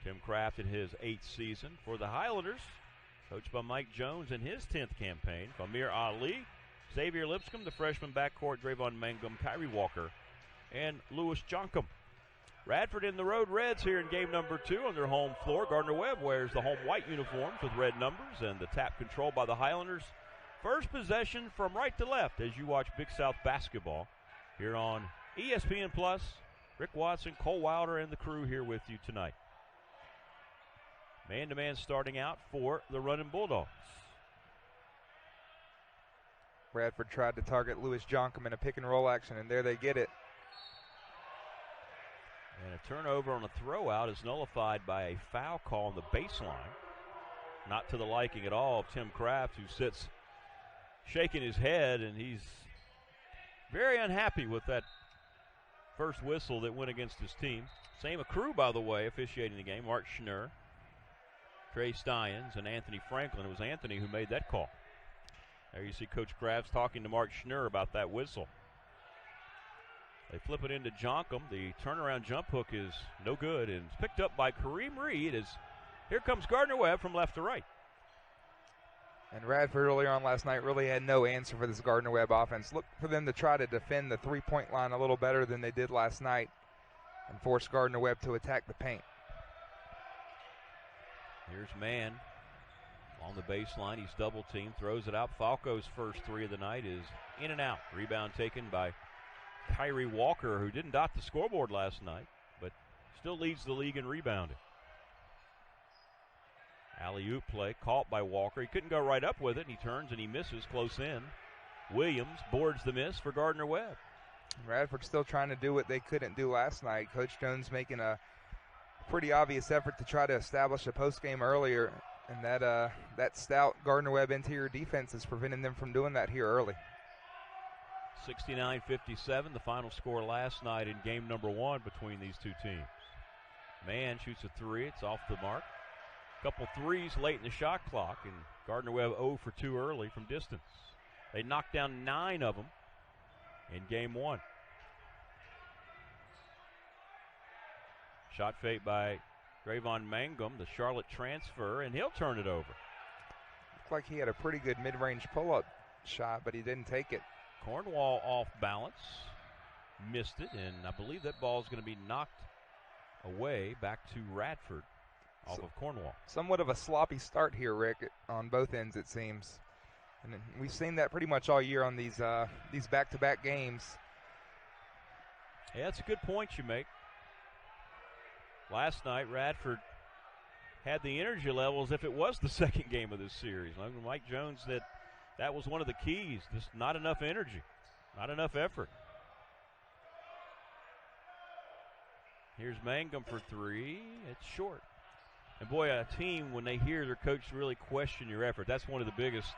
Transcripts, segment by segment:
Tim Kraft in his 8th season for the Highlanders, coached by Mike Jones in his 10th campaign. Amir Ali, Xavier Lipscomb, the freshman backcourt, Drayvon Mangum, Kyrie Walker, and Lewis Jonkum. Radford in the Road Reds here in game number 2 on their home floor. Gardner-Webb wears the home white uniforms with red numbers, and the tap controlled by the Highlanders. First possession from right to left as you watch Big South basketball here on ESPN+. Rick Watson, Cole Wilder, and the crew here with you tonight. Man-to-man starting out for the Running Bulldogs. Radford tried to target Lewis Jonkum in a pick-and-roll action, and there they get it. And a turnover on a throw-out is nullified by a foul call on the baseline. Not to the liking at all of Tim Kraft, who sits shaking his head, and he's very unhappy with that first whistle that went against his team. Same crew, by the way, officiating the game. Mark Schnurr, Trey Steins, and Anthony Franklin. It was Anthony who made that call. There you see Coach Krabs talking to Mark Schnurr about that whistle. They flip it into Jonkum. The turnaround jump hook is no good, and it's picked up by Kareem Reed. Here comes Gardner-Webb from left to right. And Radford earlier on last night really had no answer for this Gardner-Webb offense. Look for them to try to defend the three-point line a little better than they did last night and force Gardner-Webb to attack the paint. Here's Mann along the baseline. He's double-teamed, throws it out. Falco's first three of the night is in and out. Rebound taken by Kyrie Walker, who didn't dot the scoreboard last night, but still leads the league in rebounding. Alley-oop play caught by Walker. He couldn't go right up with it, and he turns and he misses close in. Williams boards the miss for Gardner-Webb. Radford still trying to do what they couldn't do last night. Coach Jones making a pretty obvious effort to try to establish a post-game earlier, and that stout Gardner-Webb interior defense is preventing them from doing that here early. 69-57, the final score last night in game number 1 between these two teams. Mann shoots a three. It's off the mark. Couple threes late in the shot clock, and Gardner-Webb 0 for 2 early from distance. They knocked down 9 of them in game 1. Shot fake by Drayvon Mangum, the Charlotte transfer, and he'll turn it over. Looked like he had a pretty good mid-range pull-up shot, but he didn't take it. Cornwall off balance, missed it, and I believe that ball is going to be knocked away back to Radford off of Cornwall. Somewhat of a sloppy start here, Rick, on both ends it seems. And we've seen that pretty much all year on these back-to-back games. Yeah, that's a good point you make. Last night, Radford had the energy level as if it was the second game of this series. Mike Jones said that was one of the keys, just not enough energy, not enough effort. Here's Mangum for three. It's short. And boy, a team, when they hear their coach really question your effort, that's one of the biggest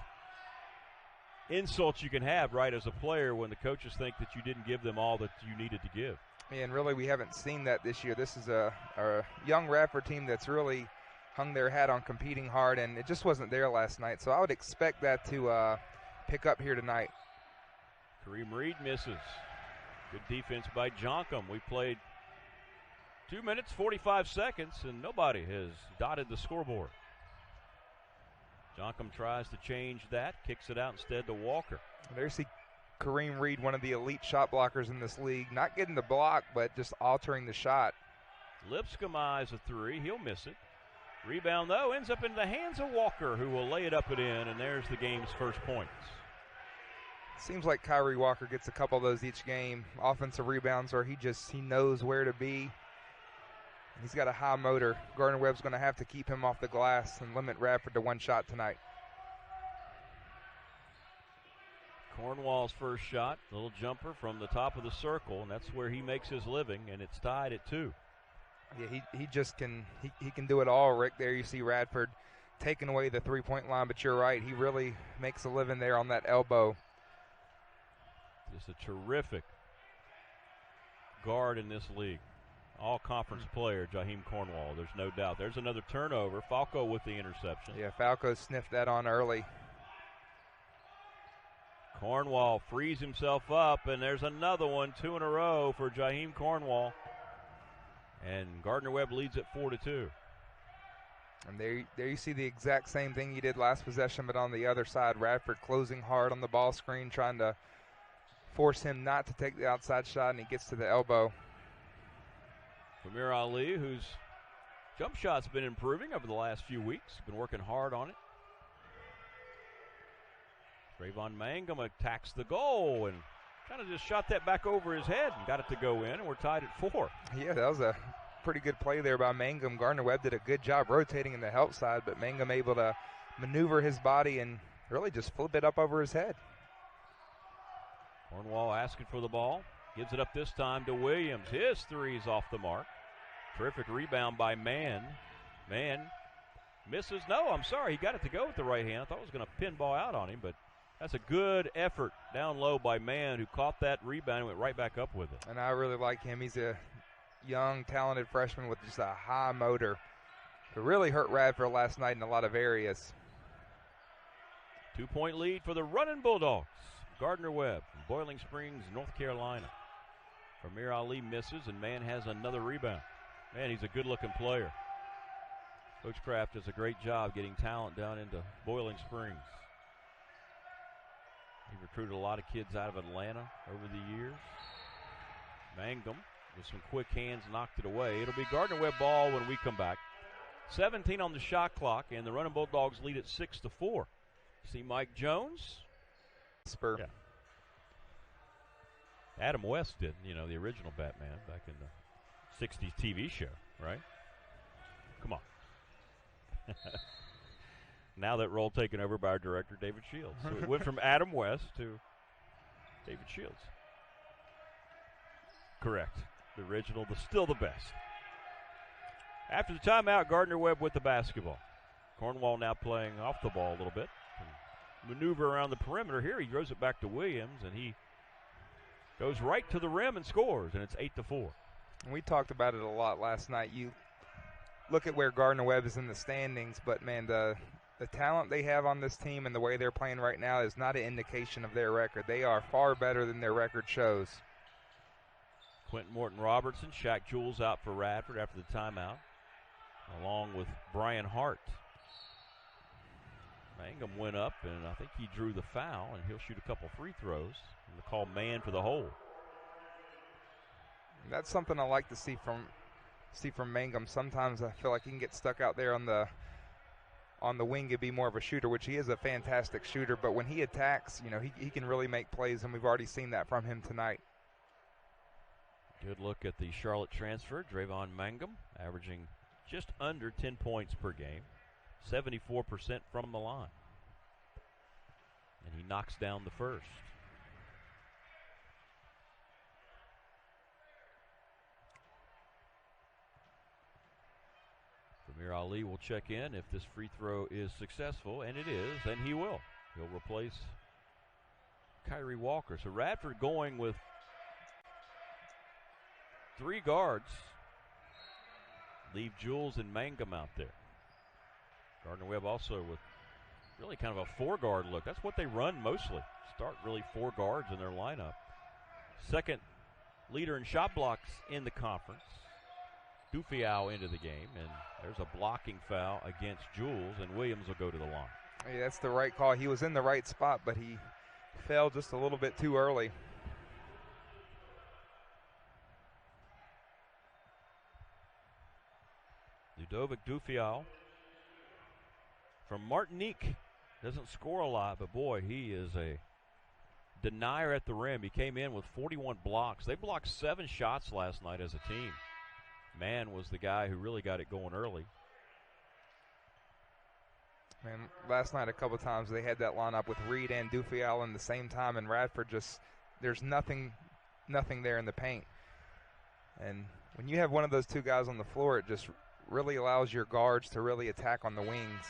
insults you can have, right, as a player, when the coaches think that you didn't give them all that you needed to give. And really, we haven't seen that this year. This is a young Radford team that's really hung their hat on competing hard, and it just wasn't there last night. So I would expect that to pick up here tonight. Kareem Reed misses. Good defense by Jonkum. We played 2 minutes, 45 seconds, and nobody has dotted the scoreboard. Jonkum tries to change that, kicks it out instead to Walker. There's Kareem Reed, one of the elite shot blockers in this league. Not getting the block, but just altering the shot. Lipscomb eyes a three. He'll miss it. Rebound, though, ends up in the hands of Walker, who will lay it up and in, and there's the game's first points. Seems like Kyrie Walker gets a couple of those each game. Offensive rebounds where he knows where to be. He's got a high motor. Gardner-Webb's going to have to keep him off the glass and limit Radford to one shot tonight. Cornwall's first shot, little jumper from the top of the circle, and that's where he makes his living, and it's tied at 2. Yeah, he just can do it all, Rick. There you see Radford taking away the three-point line, but you're right. He really makes a living there on that elbow. Just a terrific guard in this league. All-conference player, Jaheam Cornwall, there's no doubt. There's another turnover. Falco with the interception. Yeah, Falco sniffed that on early. Cornwall frees himself up, and there's another one, 2 in a row for Jaheam Cornwall. And Gardner-Webb leads at 4-2. And there you see the exact same thing he did last possession, but on the other side, Radford closing hard on the ball screen, trying to force him not to take the outside shot, and he gets to the elbow. Amir Ali, whose jump shot's been improving over the last few weeks, been working hard on it. Trayvon Mangum attacks the goal and kind of just shot that back over his head and got it to go in, and we're tied at 4. Yeah, that was a pretty good play there by Mangum. Gardner-Webb did a good job rotating in the help side, but Mangum able to maneuver his body and really just flip it up over his head. Cornwall asking for the ball. Gives it up this time to Williams. His three's off the mark. Terrific rebound by Mann. Mann misses. No, I'm sorry. He got it to go with the right hand. I thought it was going to pinball out on him, but that's a good effort down low by Mann, who caught that rebound and went right back up with it. And I really like him. He's a young, talented freshman with just a high motor who really hurt Radford last night in a lot of areas. 2-point lead for the Running Bulldogs. Gardner-Webb from Boiling Springs, North Carolina. Amir Ali misses, and Mann has another rebound. Man, he's a good-looking player. Coach Kraft does a great job getting talent down into Boiling Springs. He recruited a lot of kids out of Atlanta over the years. Mangum with some quick hands knocked it away. It'll be Gardner-Webb ball when we come back. 17 on the shot clock, and the Running Bulldogs lead at 6-4. See Mike Jones? Spur. Yeah. Adam West did, the original Batman back in the 60s TV show, right? Come on. Now that role taken over by our director, David Shields. So it went from Adam West to David Shields. Correct. The original, still the best. After the timeout, Gardner-Webb with the basketball. Cornwall now playing off the ball a little bit. Maneuver around the perimeter here. He throws it back to Williams, and he goes right to the rim and scores, and it's 8-4. And we talked about it a lot last night. You look at where Gardner-Webb is in the standings, but, man, the talent they have on this team and the way they're playing right now is not an indication of their record. They are far better than their record shows. Quentin Morton-Robertson, Shaq Jules out for Radford after the timeout, along with Brian Hart. Mangum went up, and I think he drew the foul, and he'll shoot a couple free throws. And they'll call man for the hole. That's something I like to see from Mangum. Sometimes I feel like he can get stuck out there on the wing and be more of a shooter, which he is a fantastic shooter. But when he attacks, he can really make plays, and we've already seen that from him tonight. Good look at the Charlotte transfer, Trayvon Mangum, averaging just under 10 points per game, 74% from the line. And he knocks down the first. Amir Ali will check in if this free throw is successful, and it is, and he will. He'll replace Kyrie Walker. So Radford going with 3 guards. Leave Jules and Mangum out there. Gardner-Webb also with really kind of a 4-guard look. That's what they run mostly. Start really 4 guards in their lineup. Second leader in shot blocks in the conference. Dufiao into the game, and there's a blocking foul against Jules, and Williams will go to the line. Hey, that's the right call. He was in the right spot, but he fell just a little bit too early. Ludovic Dufiao from Martinique. Doesn't score a lot, but boy, he is a denier at the rim. He came in with 41 blocks. They blocked 7 shots last night as a team. Mann was the guy who really got it going early. Man, last night a couple times they had that lineup with Reed and Dufial in the same time, and Radford just, there's nothing there in the paint. And when you have one of those 2 guys on the floor, it just really allows your guards to really attack on the wings.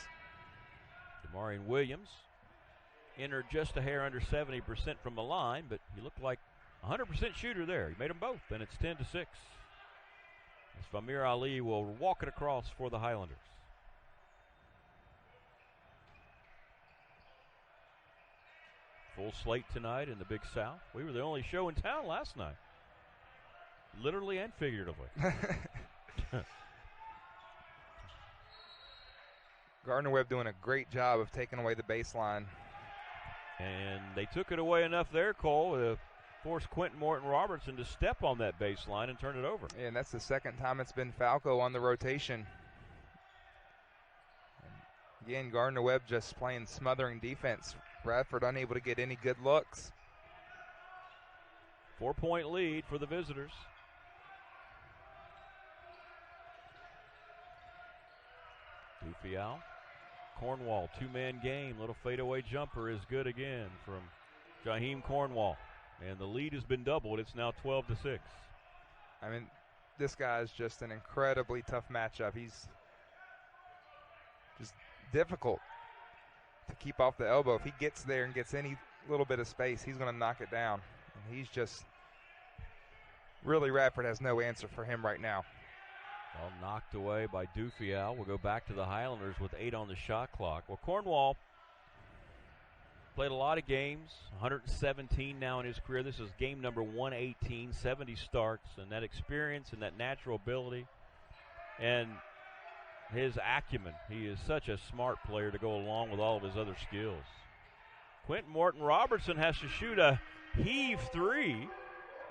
Demarion Williams entered just a hair under 70% from the line, but he looked like 100% shooter there. He made them both, and it's 10-6. As Amir Ali will walk it across for the Highlanders. Full slate tonight in the Big South. We were the only show in town last night, literally and figuratively. Gardner-Webb doing a great job of taking away the baseline. And they took it away enough there, Cole, to force Quentin Morton-Robertson to step on that baseline and turn it over. Yeah, and that's the second time it's been Falco on the rotation. And again, Gardner-Webb just playing smothering defense. Radford unable to get any good looks. 4-point lead for the visitors. Dufial. Cornwall, two-man game. Little fadeaway jumper is good again from Jaheam Cornwall. And the lead has been doubled. It's now 12-6. I mean, this guy is just an incredibly tough matchup. He's just difficult to keep off the elbow. If he gets there and gets any little bit of space, he's going to knock it down. And he's just really, Radford has no answer for him right now. Well, knocked away by Dufial. We'll go back to the Highlanders with 8 on the shot clock. Well, Cornwall played a lot of games, 117 now in his career. This is game number 118, 70 starts, and that experience and that natural ability and his acumen. He is such a smart player to go along with all of his other skills. Quentin Morton-Robertson has to shoot a heave three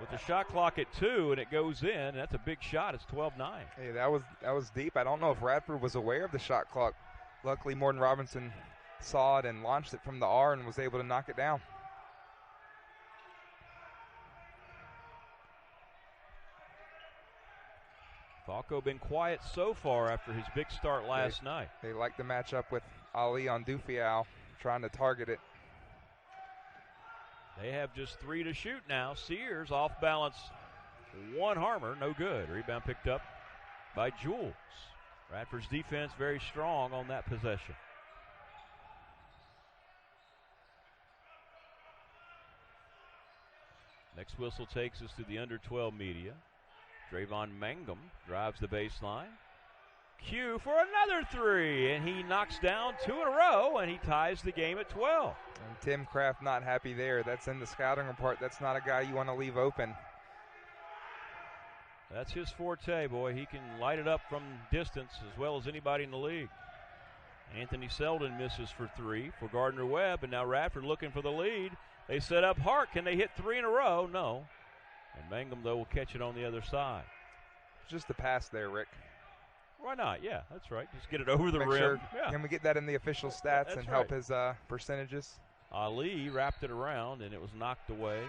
with the shot clock at 2, and it goes in. And that's a big shot. It's 12-9. Hey, that was deep. I don't know if Radford was aware of the shot clock. Luckily, Morton-Robertson saw it and launched it from the R and was able to knock it down. Falco been quiet so far after his big start last night. They like the matchup with Ali on Dufial, trying to target it. They have just 3 to shoot now. Sears off balance. One Harmer, no good. Rebound picked up by Jules. Radford's defense very strong on that possession. Next whistle takes us to the under 12 media. Drayvon Mangum drives the baseline. Q for another 3, and he knocks down 2 in a row, and he ties the game at 12. And Tim Kraft not happy there. That's in the scouting report. That's not a guy you want to leave open. That's his forte, boy. He can light it up from distance as well as anybody in the league. Anthony Selden misses for 3 for Gardner-Webb, and now Radford looking for the lead. They set up Hart. Can they hit 3 in a row? No. And Mangum, though, will catch it on the other side. Just a pass there, Rick. Why not? Yeah, that's right. Just get it over the Make rim. Sure. Yeah. Can we get that in the official stats That's and help right. his percentages? Ali wrapped it around, and it was knocked away.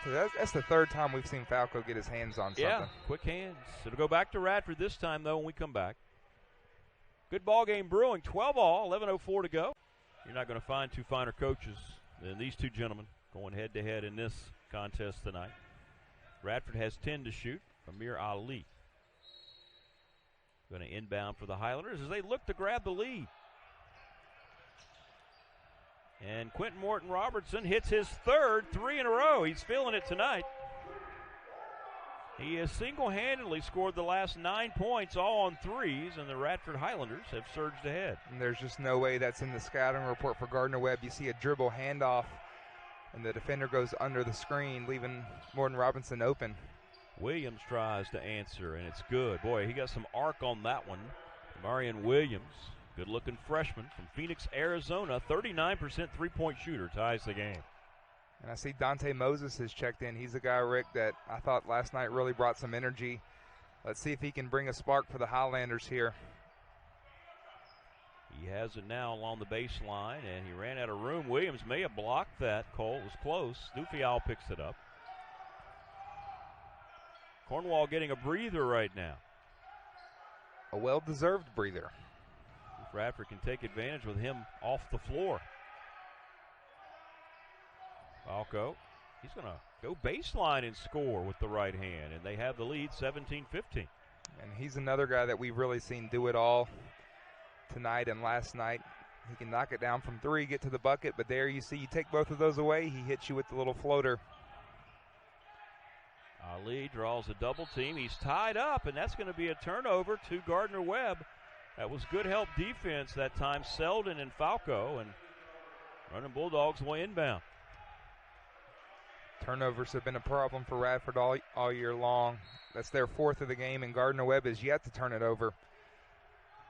That's the third time we've seen Falco get his hands on something. Yeah, quick hands. It'll go back to Radford this time, though, when we come back. Good ball game brewing. 12-all, 11:04 to go. You're not going to find two finer coaches than these two gentlemen going head-to-head in this contest tonight. Radford has 10 to shoot. Amir Ali going to inbound for the Highlanders as they look to grab the lead. And Quentin Morton-Robertson hits his third 3 in a row. He's feeling it tonight. He has single-handedly scored the last 9 points, all on threes, and the Radford Highlanders have surged ahead. And there's just no way that's in the scouting report for Gardner-Webb. You see a dribble handoff, and the defender goes under the screen, leaving Morton-Robertson open. Williams tries to answer, and it's good. Boy, he got some arc on that one. Marion Williams, good-looking freshman from Phoenix, Arizona, 39% three-point shooter, ties the game. And I see Dante Moses has checked in. He's a guy, Rick, that I thought last night really brought some energy. Let's see if he can bring a spark for the Highlanders here. He has it now along the baseline, and he ran out of room. Williams may have blocked that. Cole was close. Dufial picks it up. Cornwall getting a breather right now. A well-deserved breather. If Radford can take advantage with him off the floor. Falco, he's going to go baseline and score with the right hand, and they have the lead 17-15. And he's another guy that we've really seen do it all tonight and last night. He can knock it down from 3, get to the bucket, but there you see, you take both of those away, he hits you with the little floater. Ali draws a double team. He's tied up, and that's going to be a turnover to Gardner-Webb. That was good help defense that time, Selden and Falco, and running Bulldogs will inbound. Turnovers have been a problem for Radford all year long. That's their 4th of the game, and Gardner-Webb is yet to turn it over.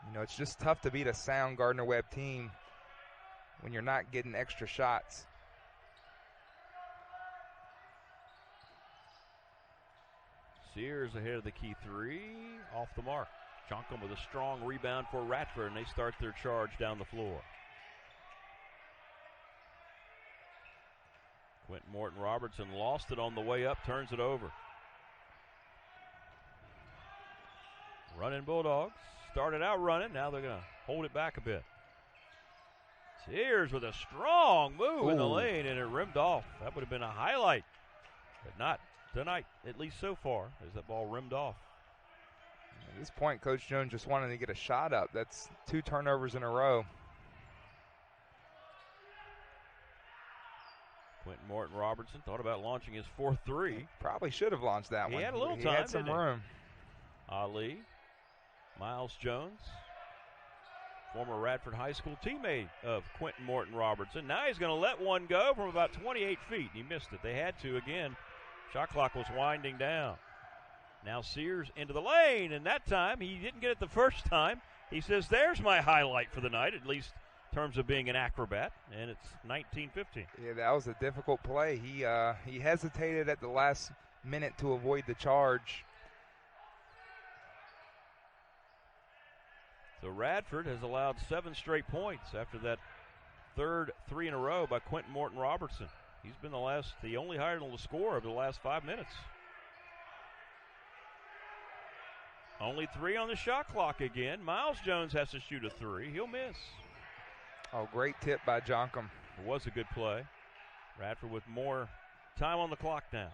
You know, it's just tough to beat a sound Gardner-Webb team when you're not getting extra shots. Sears ahead of the key three, off the mark. Jonkum with a strong rebound for Radford, and they start their charge down the floor. Quentin Morton Robertson lost it on the way up, turns it over. Running Bulldogs. Started out running, now they're going to hold it back a bit. Sears with a strong move in the lane, and it rimmed off. That would have been a highlight, but not tonight, at least so far, as that ball rimmed off. At this point, Coach Jones just wanted to get a shot up. That's 2 turnovers in a row. Quentin Morton Robertson thought about launching his 4-3. Probably should have launched that one. He had a little time. He had some room. Ali, Miles Jones, former Radford High School teammate of Quentin Morton Robertson. Now he's going to let one go from about 28 feet. He missed it. They had to again. Shot clock was winding down. Now Sears into the lane, and that time he didn't get it the first time. He says, there's my highlight for the night, at least in terms of being an acrobat, and it's 19-15. Yeah, that was a difficult play. He hesitated at the last minute to avoid the charge. So Radford has allowed 7 straight points after that third 3 in a row by Quentin Morton Robertson. He's been the only higher than the score of the last 5 minutes. Only 3 on the shot clock again. Miles Jones has to shoot a 3. He'll miss. Oh, great tip by Jonkum. It was a good play. Radford with more time on the clock now.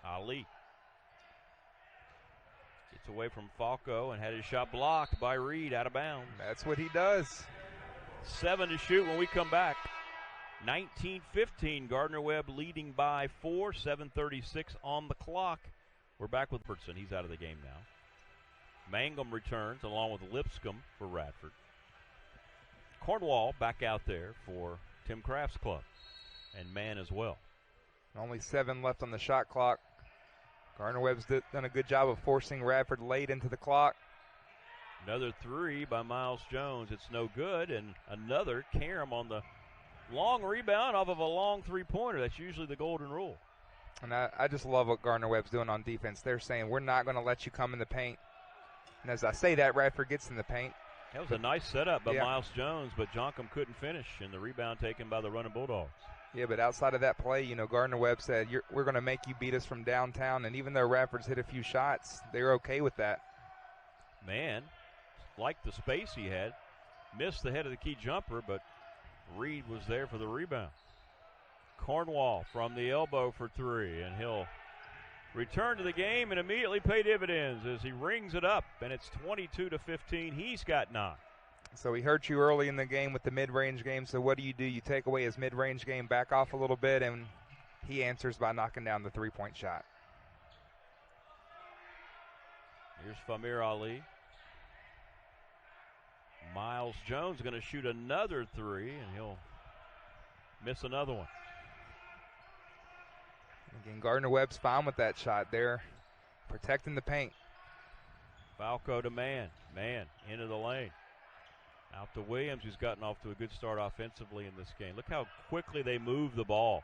Ali gets away from Falco and had his shot blocked by Reed out of bounds. That's what he does. 7 to shoot when we come back. 19-15, Gardner-Webb leading by 4, 7:36 on the clock. We're back with Robertson. He's out of the game now. Mangum returns along with Lipscomb for Radford. Cornwall back out there for Tim Kraft's club, and Mann as well. Only 7 left on the shot clock. Gardner-Webb's done a good job of forcing Radford late into the clock. Another 3 by Miles Jones. It's no good, and another Karam on the long rebound off of a long three-pointer. That's usually the golden rule. And I just love what Gardner-Webb's doing on defense. They're saying, we're not going to let you come in the paint. And as I say that, Radford gets in the paint. That was a nice setup by Miles Jones, but Jonkum couldn't finish, and the rebound taken by the running Bulldogs. Yeah, but outside of that play, you know, Gardner-Webb said, we're going to make you beat us from downtown. And even though Radford's hit a few shots, they're okay with that. Man, liked the space he had. Missed the head of the key jumper, but Reed was there for the rebound. Cornwall from the elbow for 3, and he'll return to the game and immediately pay dividends as he rings it up, and it's 22-15. He's got 9. So he hurt you early in the game with the mid-range game, so what do? You take away his mid-range game, back off a little bit, and he answers by knocking down the three-point shot. Here's Famir Ali. Miles Jones going to shoot another 3, and he'll miss another one. Again, Gardner-Webb's fine with that shot. They're protecting the paint. Falco to Mann. Mann into the lane. Out to Williams, who's gotten off to a good start offensively in this game. Look how quickly they move the ball.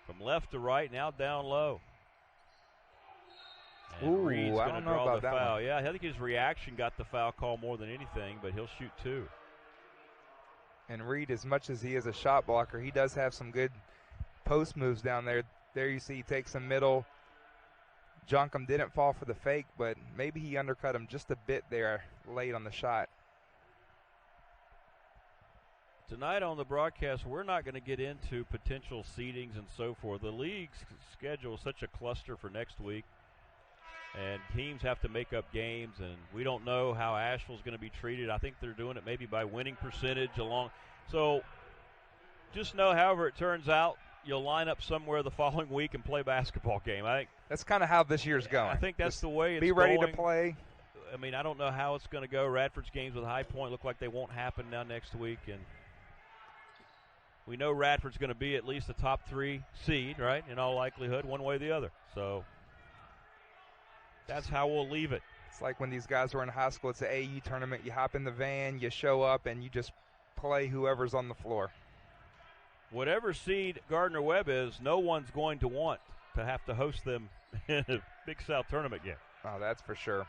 From left to right, now down low. And Reed's going to draw the foul. One. Yeah, I think his reaction got the foul call more than anything, but he'll shoot 2. And Reed, as much as he is a shot blocker, he does have some good post moves down there. There you see he takes a middle. Jonkum didn't fall for the fake, but maybe he undercut him just a bit there late on the shot. Tonight on the broadcast, we're not going to get into potential seedings and so forth. The league's schedule is such a cluster for next week, and teams have to make up games, and we don't know how Asheville's going to be treated. I think they're doing it maybe by winning percentage along. So just know, however it turns out, you'll line up somewhere the following week and play a basketball game. I think that's kind of how this year's going. I think that's just the way it's going. Be ready going. To play. I mean, I don't know how it's going to go. Radford's games with High Point look like they won't happen now next week, and we know Radford's going to be at least a top 3 seed, right, in all likelihood, one way or the other. So that's how we'll leave it. It's like when these guys were in high school, it's an AU tournament. You hop in the van, you show up, and you just play whoever's on the floor. Whatever seed Gardner-Webb is, no one's going to want to have to host them in a Big South tournament game. Oh, that's for sure.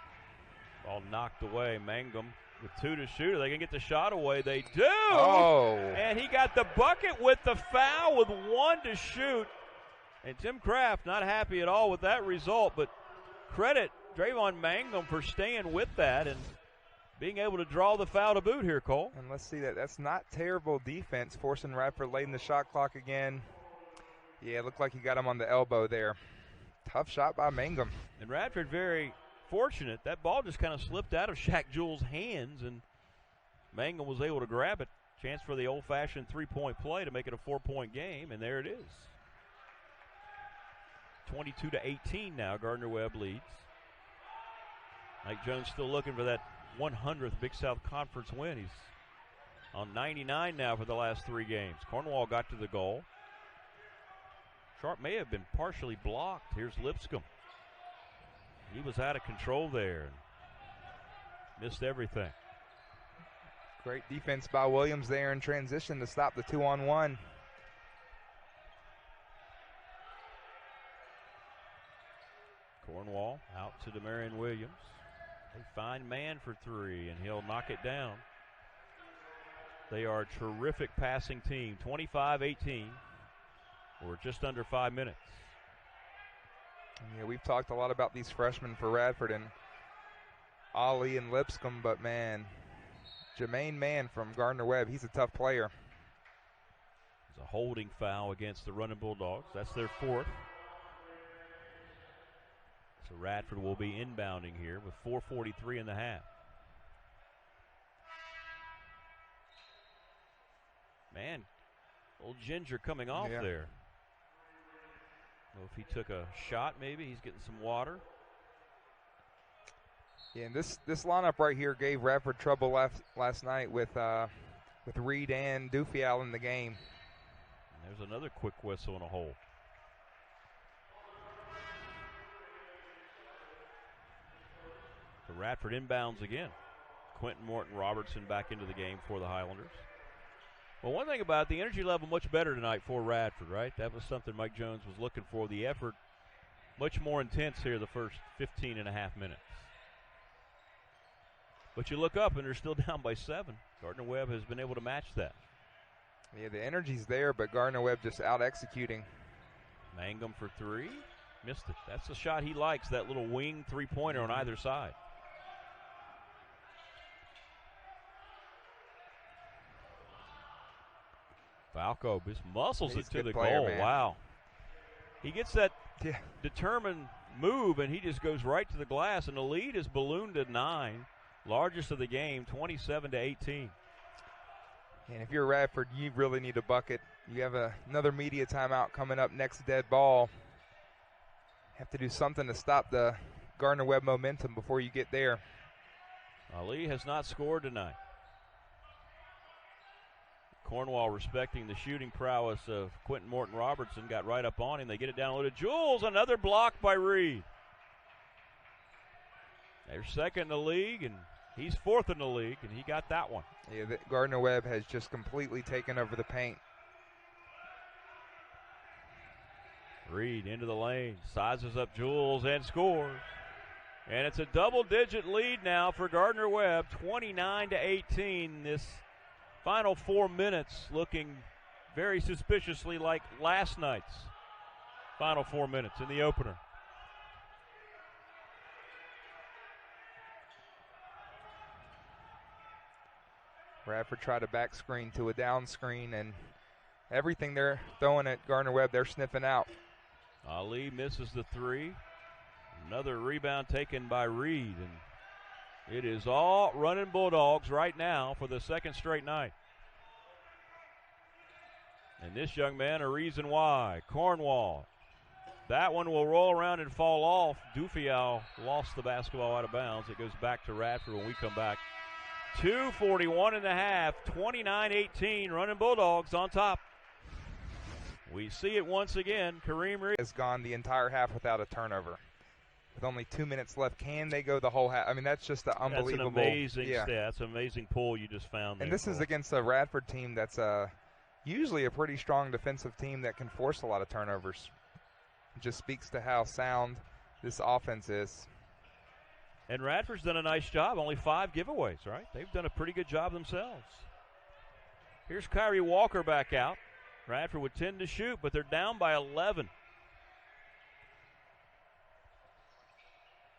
Ball knocked away. Mangum with 2 to shoot. Are they going to get the shot away? They do. Oh. And he got the bucket with the foul with 1 to shoot. And Tim Kraft not happy at all with that result, but credit Drayvon Mangum for staying with that and being able to draw the foul to boot here, Cole. And let's see that. That's not terrible defense, forcing Radford late in the shot clock again. Yeah, it looked like he got him on the elbow there. Tough shot by Mangum. And Radford very fortunate. That ball just kind of slipped out of Shaq Jewell's hands, and Mangum was able to grab it. Chance for the old-fashioned three-point play to make it a 4-point game, and there it is. 22-18 now, Gardner-Webb leads. Mike Jones still looking for that 100th Big South Conference win. He's on 99 now for the last 3 games. Cornwall got to the goal. Sharp may have been partially blocked. Here's Lipscomb. He was out of control there. Missed everything. Great defense by Williams there in transition to stop the 2-on-1. Cornwall out to DeMarion Williams. They find man for 3, and he'll knock it down. They are a terrific passing team, 25-18. We're just under 5 minutes. Yeah, we've talked a lot about these freshmen for Radford and Ollie and Lipscomb, but man, Jermaine Mann from Gardner-Webb, he's a tough player. It's a holding foul against the Running Bulldogs. That's their 4th. So Radford will be inbounding here with 4:43 in the half. Man, old Ginger coming off there. Well, if he took a shot, maybe he's getting some water. Yeah, and this lineup right here gave Radford trouble last night with Reed and Dufial in the game. And there's another quick whistle and a hold. So Radford inbounds again. Quentin Morton Robertson back into the game for the Highlanders. Well, one thing about it, the energy level much better tonight for Radford, right? That was something Mike Jones was looking for. The effort much more intense here the first 15 and a half minutes. But you look up and they're still down by 7. Gardner-Webb has been able to match that. Yeah, the energy's there, but Gardner-Webb just out executing. Mangum for 3. Missed it. That's the shot he likes, that little wing three-pointer on either side. Falco just muscles it to the goal. Man. Wow. He gets that determined move, and he just goes right to the glass, and the lead is ballooned to 9. Largest of the game, 27-18. And if you're Radford, you really need a bucket. You have another media timeout coming up next dead ball. Have to do something to stop the Gardner-Webb momentum before you get there. Ali has not scored tonight. Cornwall, respecting the shooting prowess of Quentin Morton Robertson, got right up on him. They get it down low to Jules. Another block by Reed. They're second in the league, and he's 4th in the league, and he got that one. Yeah, Gardner-Webb has just completely taken over the paint. Reed into the lane, sizes up Jules, and scores. And it's a double-digit lead now for Gardner-Webb, 29-18. This final 4 minutes looking very suspiciously like last night's final 4 minutes in the opener. Radford tried a back screen to a down screen, and everything they're throwing at Gardner-Webb, they're sniffing out. Ali misses the 3. Another rebound taken by Reed, and it is all Running Bulldogs right now for the 2nd straight night. And this young man, a reason why. Cornwall. That one will roll around and fall off. Dufial lost the basketball out of bounds. It goes back to Radford when we come back. 2:41 in the half, 29-18, Running Bulldogs on top. We see it once again. Kareem Reed has gone the entire half without a turnover. with only 2 minutes left. Can they go the whole half? I mean, that's just an unbelievable. That's an amazing that's an amazing pull you just found there. And this is against a Radford team that's usually a pretty strong defensive team that can force a lot of turnovers. It just speaks to how sound this offense is. And Radford's done a nice job. Only 5 giveaways, right? They've done a pretty good job themselves. Here's Kyrie Walker back out. Radford with 10 to shoot, but they're down by 11.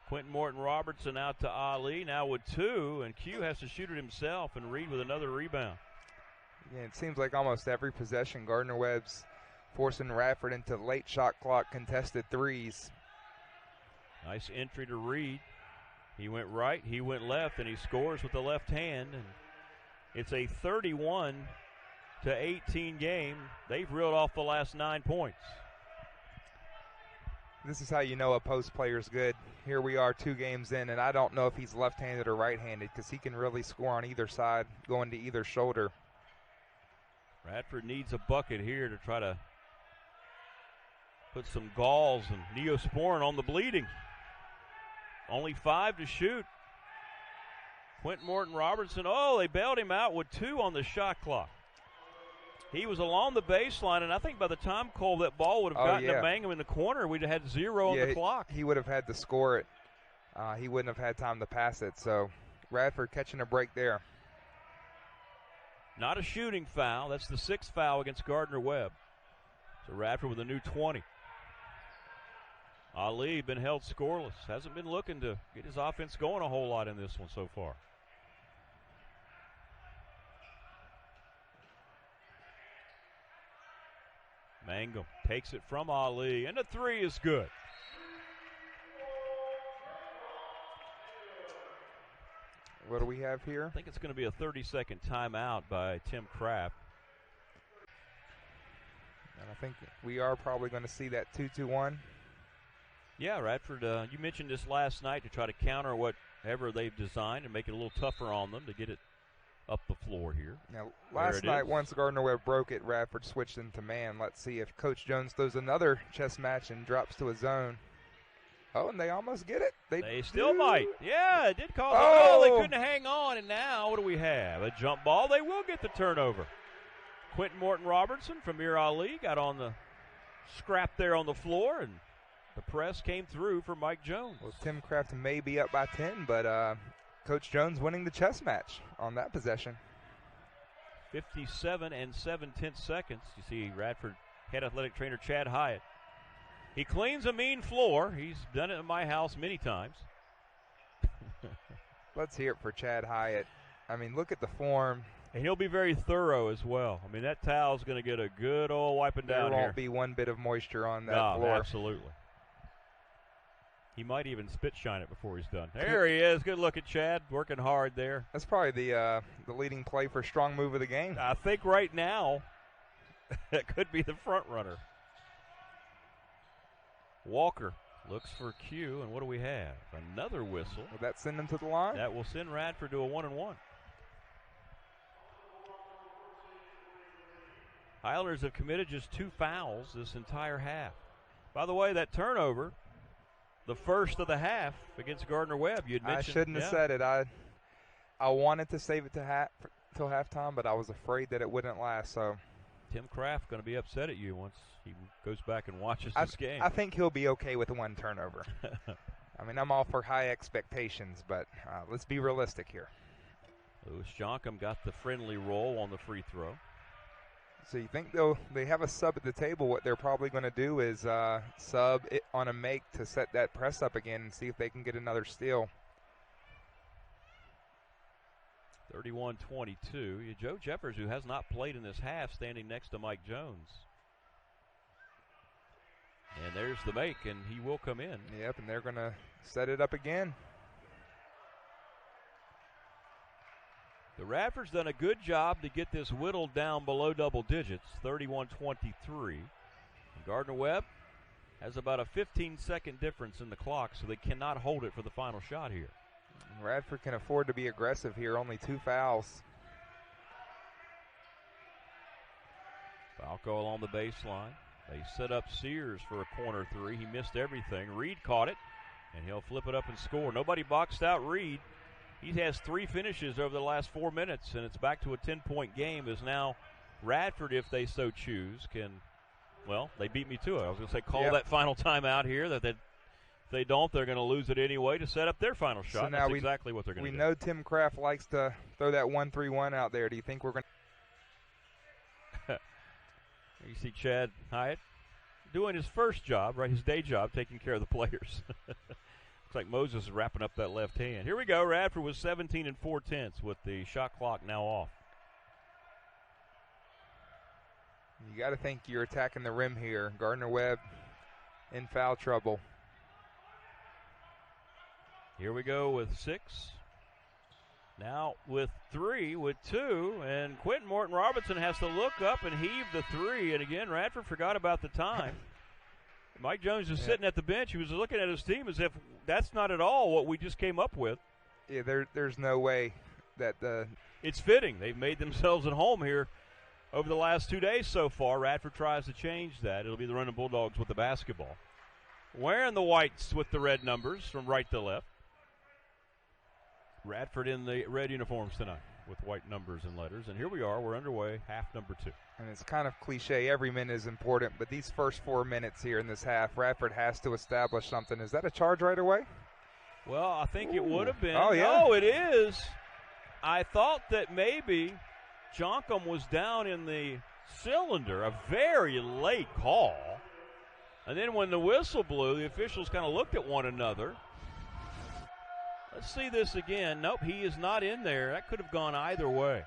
Quentin Morton-Robertson out to Ali, now with 2, and Q has to shoot it himself, and Reed with another rebound. Yeah, it seems like almost every possession, Gardner-Webb's forcing Radford into late shot clock contested threes. Nice entry to Reed. He went right, he went left, and he scores with the left hand. And it's a 31-18 game. They've reeled off the last 9 points. This is how you know a post player's good. Here we are 2 games in, and I don't know if he's left-handed or right-handed because he can really score on either side, going to either shoulder. Radford needs a bucket here to try to put some galls and Neosporin on the bleeding. Only 5 to shoot. Quentin Morton-Robertson, they bailed him out with 2 on the shot clock. He was along the baseline, and I think by the time Cole that ball would have gotten to Mangum in the corner, we'd have had 0 on the clock. He would have had to score it. He wouldn't have had time to pass it. So Radford catching a break there. Not a shooting foul. That's the 6th foul against Gardner-Webb. So Radford with a new 20. Ali been held scoreless. Hasn't been looking to get his offense going a whole lot in this one so far. Mangum takes it from Ali, and the 3 is good. What do we have here? I think it's going to be a 30-second timeout by Tim Kraft. And I think we are probably going to see that 2-2-1. Yeah, Radford, you mentioned this last night to try to counter whatever they've designed and make it a little tougher on them to get it up the floor here. Now, last night, once Gardner-Webb broke it, Radford switched into man. Let's see if Coach Jones throws another chess match and drops to a zone. Oh, and they almost get it. They still might. Yeah, it did cause they couldn't hang on, and now what do we have? A jump ball. They will get the turnover. Quentin Morton-Robertson from Mir Ali got on the scrap there on the floor, and the press came through for Mike Jones. Well, Tim Kraft may be up by 10, but Coach Jones winning the chess match on that possession. 57 and 7/10 seconds. You see Radford head athletic trainer Chad Hyatt. He cleans a mean floor. He's done it in my house many times. Let's hear it for Chad Hyatt. I mean, look at the form. And he'll be very thorough as well. I mean, that towel's going to get a good old wiping down here. There won't be one bit of moisture on that floor. Absolutely. He might even spit shine it before he's done. There he is. Good look at Chad, working hard there. That's probably the leading play for strong move of the game. I think right now that could be the front runner. Walker looks for Q, and what do we have? Another whistle. Will that send him to the line? That will send Radford to a 1-and-1. Highlanders have committed just 2 fouls this entire half. By the way, that turnover, the first of the half against Gardner-Webb, you had mentioned. I shouldn't have said it. I wanted to save it to till halftime, but I was afraid that it wouldn't last. So Tim Kraft going to be upset at you once he goes back and watches this game. I think he'll be okay with 1 turnover. I mean, I'm all for high expectations, but let's be realistic here. Lewis Jonkum got the friendly roll on the free throw. So you think they have a sub at the table, what they're probably going to do is sub it on a make to set that press up again and see if they can get another steal. 31-22. Joe Jeffers, who has not played in this half, standing next to Mike Jones. And there's the make, and he will come in. Yep, and they're going to set it up again. The Radford's done a good job to get this whittled down below double digits, 31-23. Gardner-Webb has about a 15-second difference in the clock, so they cannot hold it for the final shot here. Radford can afford to be aggressive here, only 2 fouls. Foul call on the baseline. They set up Sears for a corner 3. He missed everything. Reed caught it. And he'll flip it up and score. Nobody boxed out Reed. He has 3 finishes over the last 4 minutes, and it's back to a 10-point game as now Radford, if they so choose, can, well, they beat me to it. I was going to say call that final timeout here. That if they don't, they're going to lose it anyway to set up their final shot. So now that's exactly what they're going to do. We know Tim Kraft likes to throw that 1-3-1 out there. Do you think we're going to? You see Chad Hyatt doing his first job, right, his day job, taking care of the players. Looks like Moses is wrapping up that left hand. Here we go. Radford was 17 4/10 with the shot clock now off. You got to think you're attacking the rim here. Gardner-Webb in foul trouble. Here we go with 6. Now with 3, with 2, and Quentin Morton Robertson has to look up and heave the 3. And again, Radford forgot about the time. Mike Jones is sitting at the bench. He was looking at his team as if that's not at all what we just came up with. Yeah, there's no way that it's fitting. They've made themselves at home here over the last 2 days so far. Radford tries to change that. It'll be the Running Bulldogs with the basketball. Wearing the whites with the red numbers from right to left. Radford in the red uniforms tonight with white numbers and letters. And here we are. We're underway, half number 2. And it's kind of cliche. Every minute is important. But these first 4 minutes here in this half, Radford has to establish something. Is that a charge right away? Well, I think it would have been. Oh, yeah. Oh, it is. I thought that maybe Jonkum was down in the cylinder. A very late call. And then when the whistle blew, the officials kind of looked at one another. Let's see this again. Nope, he is not in there. That could have gone either way.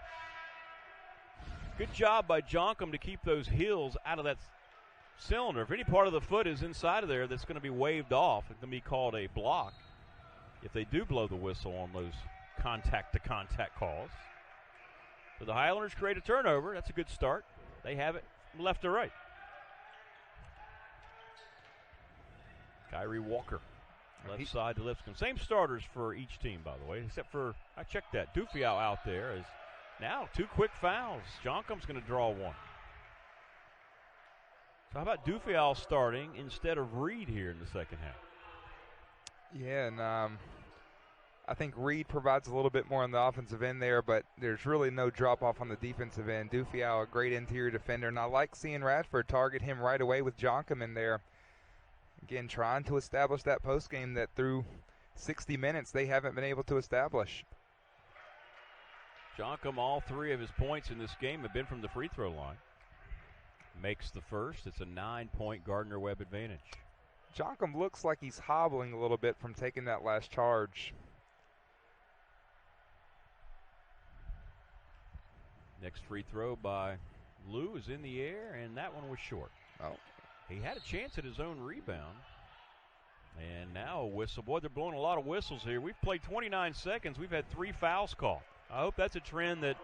Good job by Jonkum to keep those heels out of that cylinder. If any part of the foot is inside of there, that's going to be waved off. It's going to be called a block if they do blow the whistle on those contact-to-contact calls. So the Highlanders create a turnover. That's a good start. They have it from left to right. Kyrie Walker. Left side to Lipscomb. Same starters for each team, by the way, except for, I checked that, Dufial out there is now 2 quick fouls. Jonkum's going to draw 1. So how about Dufial starting instead of Reed here in the second half? Yeah, and I think Reed provides a little bit more on the offensive end there, but there's really no drop-off on the defensive end. Dufial, a great interior defender, and I like seeing Radford target him right away with Jonkum in there. Again, trying to establish that post game that through 60 minutes they haven't been able to establish. Jonkum, all 3 of his points in this game have been from the free throw line. Makes the first. It's a 9-point Gardner-Webb advantage. Jonkum looks like he's hobbling a little bit from taking that last charge. Next free throw by Lou is in the air, and that one was short. Oh. He had a chance at his own rebound. And now a whistle. Boy, they're blowing a lot of whistles here. We've played 29 seconds. We've had 3 fouls called. I hope that's a trend that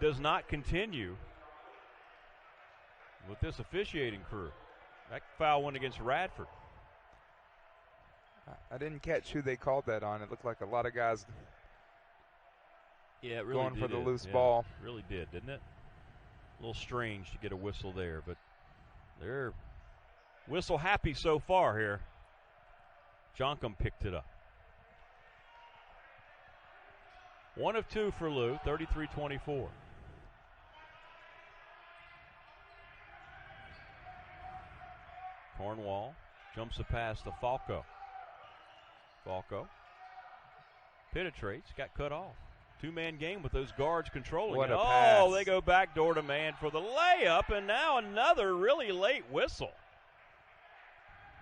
does not continue with this officiating crew. That foul went against Radford. I didn't catch who they called that on. It looked like a lot of guys really going for the loose yeah, ball. Really did, didn't it? A little strange to get a whistle there, but they're whistle happy so far here. Jonkum picked it up. 1 of 2 for Lou, 33-24. Cornwall jumps a pass to Falco. Falco penetrates, got cut off. 2-man game with those guards controlling what it. A pass. Oh, they go back door to man for the layup, and now another really late whistle.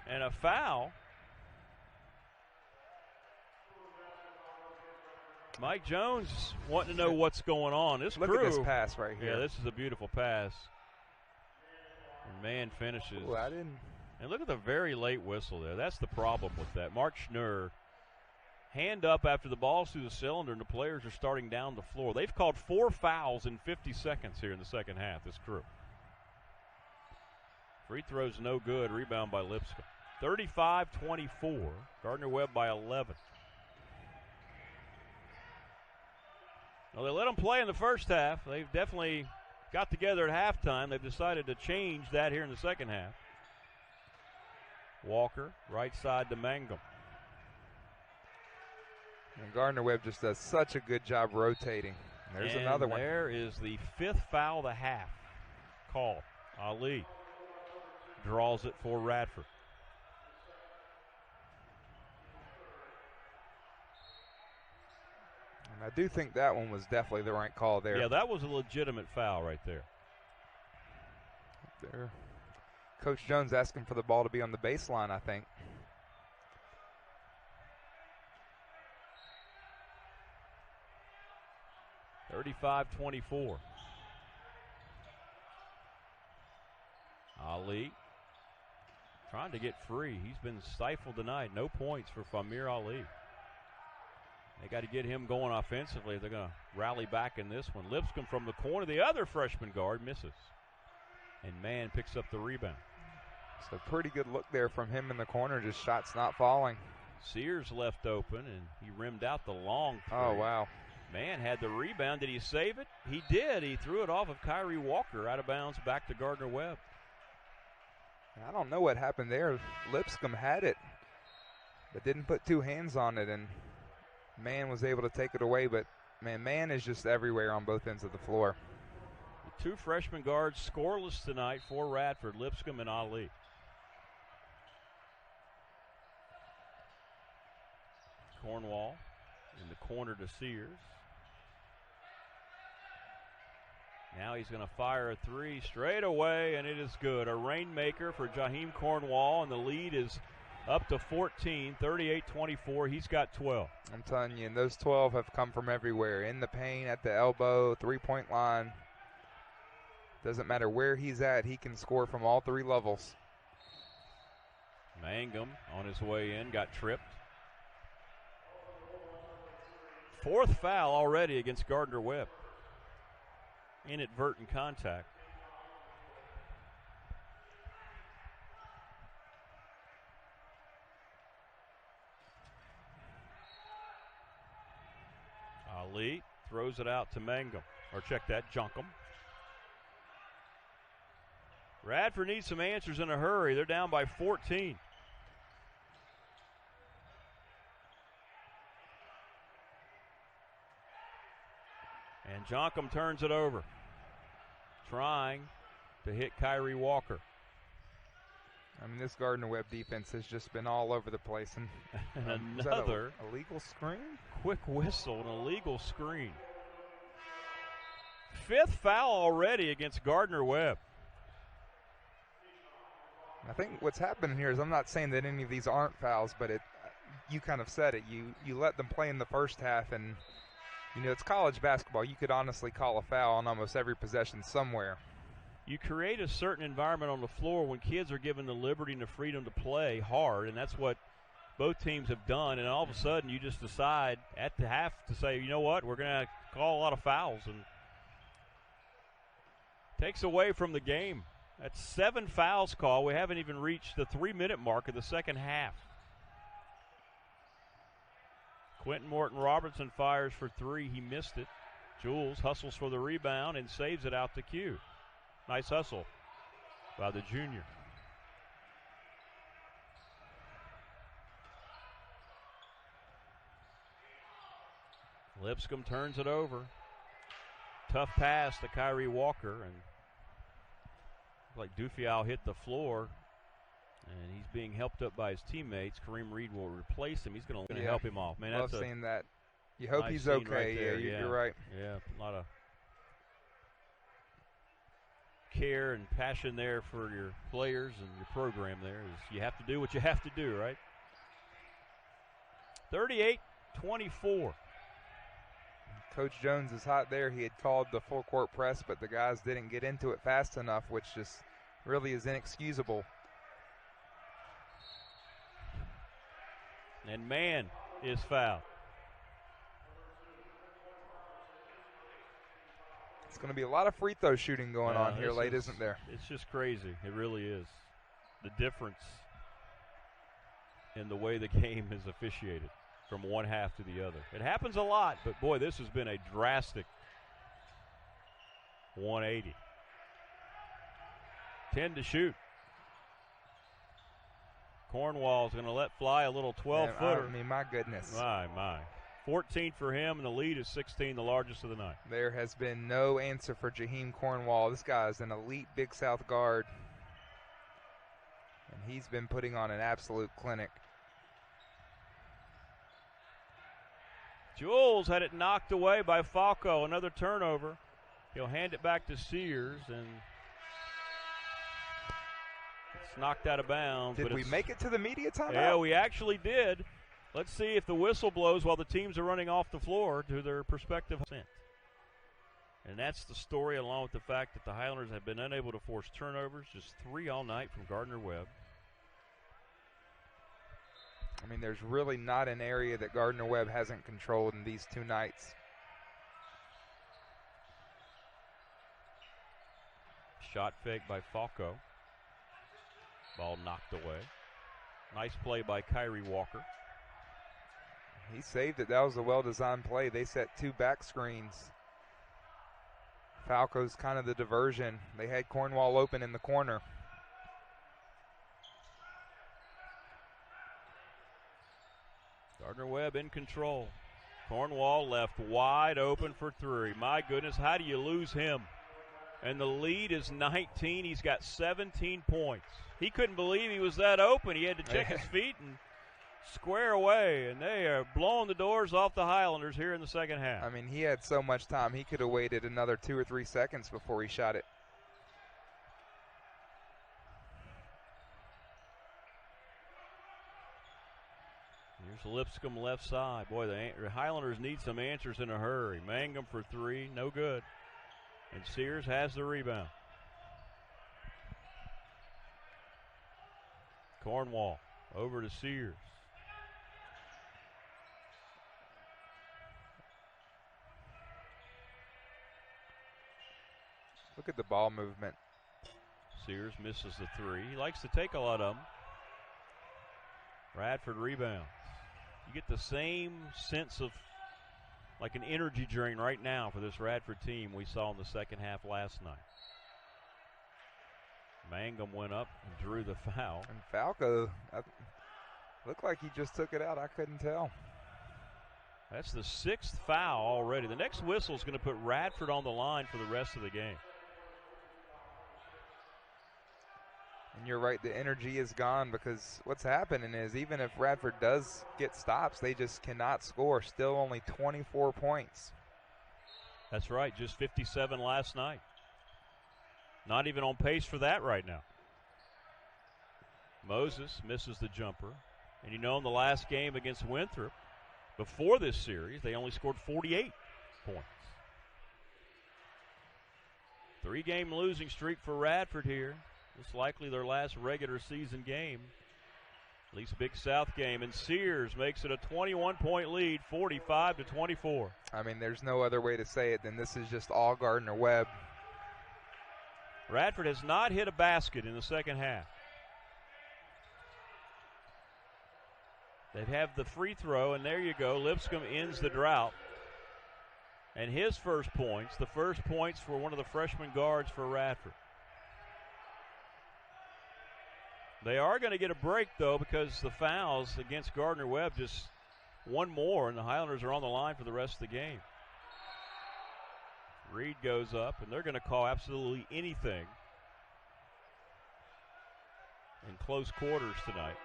And a foul. Mike Jones wanting to know what's going on. Look at this pass right here. Yeah, this is a beautiful pass. And man finishes. Ooh, I didn't. And look at the very late whistle there. That's the problem with that. Mark Schnurr, hand up after the ball's through the cylinder and the players are starting down the floor. They've called 4 fouls in 50 seconds here in the second half, this crew. Free throw's no good. Rebound by Lipscomb. 35-24. Gardner-Webb by 11. Well, they let them play in the first half. They've definitely got together at halftime. They've decided to change that here in the second half. Walker, right side to Mangum. And Gardner-Webb just does such a good job rotating. There's another one. There is the 5th foul of the half called. Ali draws it for Radford. And I do think that one was definitely the right call there. Yeah, that was a legitimate foul right there. There. Coach Jones asking for the ball to be on the baseline, I think. (35-24). Ali trying to get free. He's been stifled tonight. No points for Famir Ali. They got to get him going offensively. They're going to rally back in this one. Lipscomb from the corner. The other freshman guard misses. And Mann picks up the rebound. It's a pretty good look there from him in the corner. Just shots not falling. Sears left open, and he rimmed out the long three. Oh, wow. Mann had the rebound. Did he save it? He did. He threw it off of Kyrie Walker out of bounds back to Gardner-Webb. I don't know what happened there. Lipscomb had it, but didn't put two hands on it, and Mann was able to take it away. But, man, Mann is just everywhere on both ends of the floor. The two freshman guards scoreless tonight for Radford, Lipscomb and Ali. Cornwall in the corner to Sears. Now he's going to fire a three straight away, and it is good. A rainmaker for Jaheam Cornwall, and the lead is up to 14, 38-24. He's got 12. I'm telling you, and those 12 have come from everywhere. In the paint, at the elbow, three-point line. Doesn't matter where he's at, he can score from all three levels. Mangum on his way in, got tripped. 4th foul already against Gardner-Webb. Inadvertent contact. Ali throws it out to Mangum. Or check that, Junkum. Radford needs some answers in a hurry. They're down by 14. And Jonkum turns it over, trying to hit Kyrie Walker. I mean, this Gardner-Webb defense has just been all over the place. And another illegal screen? Quick whistle, an illegal screen. 5th foul already against Gardner-Webb. I think what's happening here is, I'm not saying that any of these aren't fouls, but you kind of said it. You let them play in the first half, and you know, it's college basketball. You could honestly call a foul on almost every possession somewhere. You create a certain environment on the floor when kids are given the liberty and the freedom to play hard, and that's what both teams have done. And all of a sudden, you just decide at the half to say, you know what, we're going to call a lot of fouls, and takes away from the game. That's 7 fouls called. We haven't even reached the 3-minute mark of the second half. Quentin Morton-Robertson fires for 3. He missed it. Jules hustles for the rebound and saves it out to Q. Nice hustle by the junior. Lipscomb turns it over. Tough pass to Kyrie Walker, and like Dufial hit the floor, and he's being helped up by his teammates. Kareem Reed will replace him. He's going to help him off. Man, love that's seeing that. You hope nice he's scene okay. right there. You're right. Yeah, a lot of care and passion there for your players and your program there. You have to do what you have to do, right? 38-24. Coach Jones is hot there. He had called the full court press, but the guys didn't get into it fast enough, which just really is inexcusable. And Mann is fouled. It's going to be a lot of free throw shooting going on here late, isn't there? It's just crazy. It really is. The difference in the way the game is officiated from one half to the other. It happens a lot, but boy, this has been a drastic 180. 10 to shoot. Cornwall's going to let fly a little 12-footer. I mean, my goodness. My. 14 for him, and the lead is 16, the largest of the night. There has been no answer for Jaheam Cornwall. This guy is an elite Big South guard, and he's been putting on an absolute clinic. Jules had it knocked away by Falco. Another turnover. He'll hand it back to Sears, and it's knocked out of bounds. Did we make it to the media timeout? Yeah, we actually did. Let's see if the whistle blows while the teams are running off the floor to their prospective scent. And that's the story, along with the fact that the Highlanders have been unable to force turnovers, just 3 all night from Gardner-Webb. I mean, there's really not an area that Gardner-Webb hasn't controlled in these 2 nights. Shot fake by Falco. Ball knocked away. Nice play by Kyrie Walker. He saved it. That was a well-designed play. They set 2 back screens. Falco's kind of the diversion. They had Cornwall open in the corner. Gardner-Webb in control. Cornwall left wide open for 3. My goodness, how do you lose him? And the lead is 19. He's got 17 points. He couldn't believe he was that open. He had to check his feet and square away, and they are blowing the doors off the Highlanders here in the second half. I mean, he had so much time. He could have waited another 2 or 3 seconds before he shot it. Here's Lipscomb left side. Boy, the Highlanders need some answers in a hurry. Mangum for 3, no good. And Sears has the rebound. Cornwall over to Sears. Look at the ball movement. Sears misses the 3. He likes to take a lot of them. Radford rebounds. You get the same sense of like an energy drain right now for this Radford team we saw in the second half last night. Mangum went up and drew the foul. And Falco looked like he just took it out. I couldn't tell. That's the 6th foul already. The next whistle is going to put Radford on the line for the rest of the game. And you're right, the energy is gone because what's happening is even if Radford does get stops, they just cannot score. Still only 24 points. That's right, just 57 last night. Not even on pace for that right now. Moses misses the jumper. And you know, in the last game against Winthrop, before this series, they only scored 48 points. 3-game losing streak for Radford here. It's likely their last regular season game, at least Big South game. And Sears makes it a 21-point lead, 45-24. I mean, there's no other way to say it than this is just all Gardner-Webb. Radford has not hit a basket in the second half. They have the free throw, and there you go. Lipscomb ends the drought. And his first points, the first points for one of the freshman guards for Radford. They are going to get a break, though, because the fouls against Gardner-Webb, just one more, and the Highlanders are on the line for the rest of the game. Reed goes up, and they're going to call absolutely anything in close quarters tonight.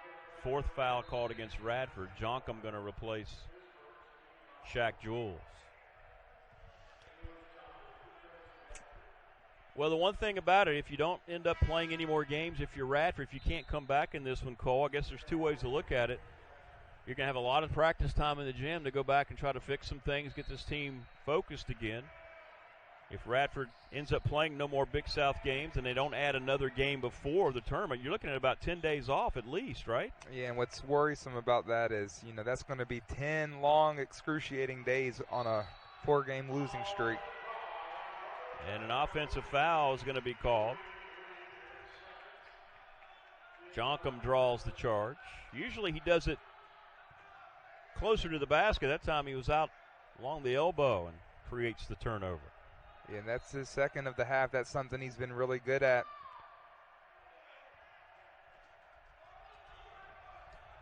4th foul called against Radford. Jonkum going to replace Shaq Jules. Well, the one thing about it, if you don't end up playing any more games, if you're Radford, if you can't come back in this one, Cole, I guess there's 2 ways to look at it. You're going to have a lot of practice time in the gym to go back and try to fix some things, get this team focused again. If Radford ends up playing no more Big South games and they don't add another game before the tournament, you're looking at about 10 days off at least, right? Yeah, and what's worrisome about that is, you know, that's going to be 10 long, excruciating days on a 4-game losing streak. And an offensive foul is going to be called. Jonkum draws the charge. Usually he does it closer to the basket. That time he was out along the elbow and creates the turnover. Yeah, and that's his second of the half. That's something he's been really good at.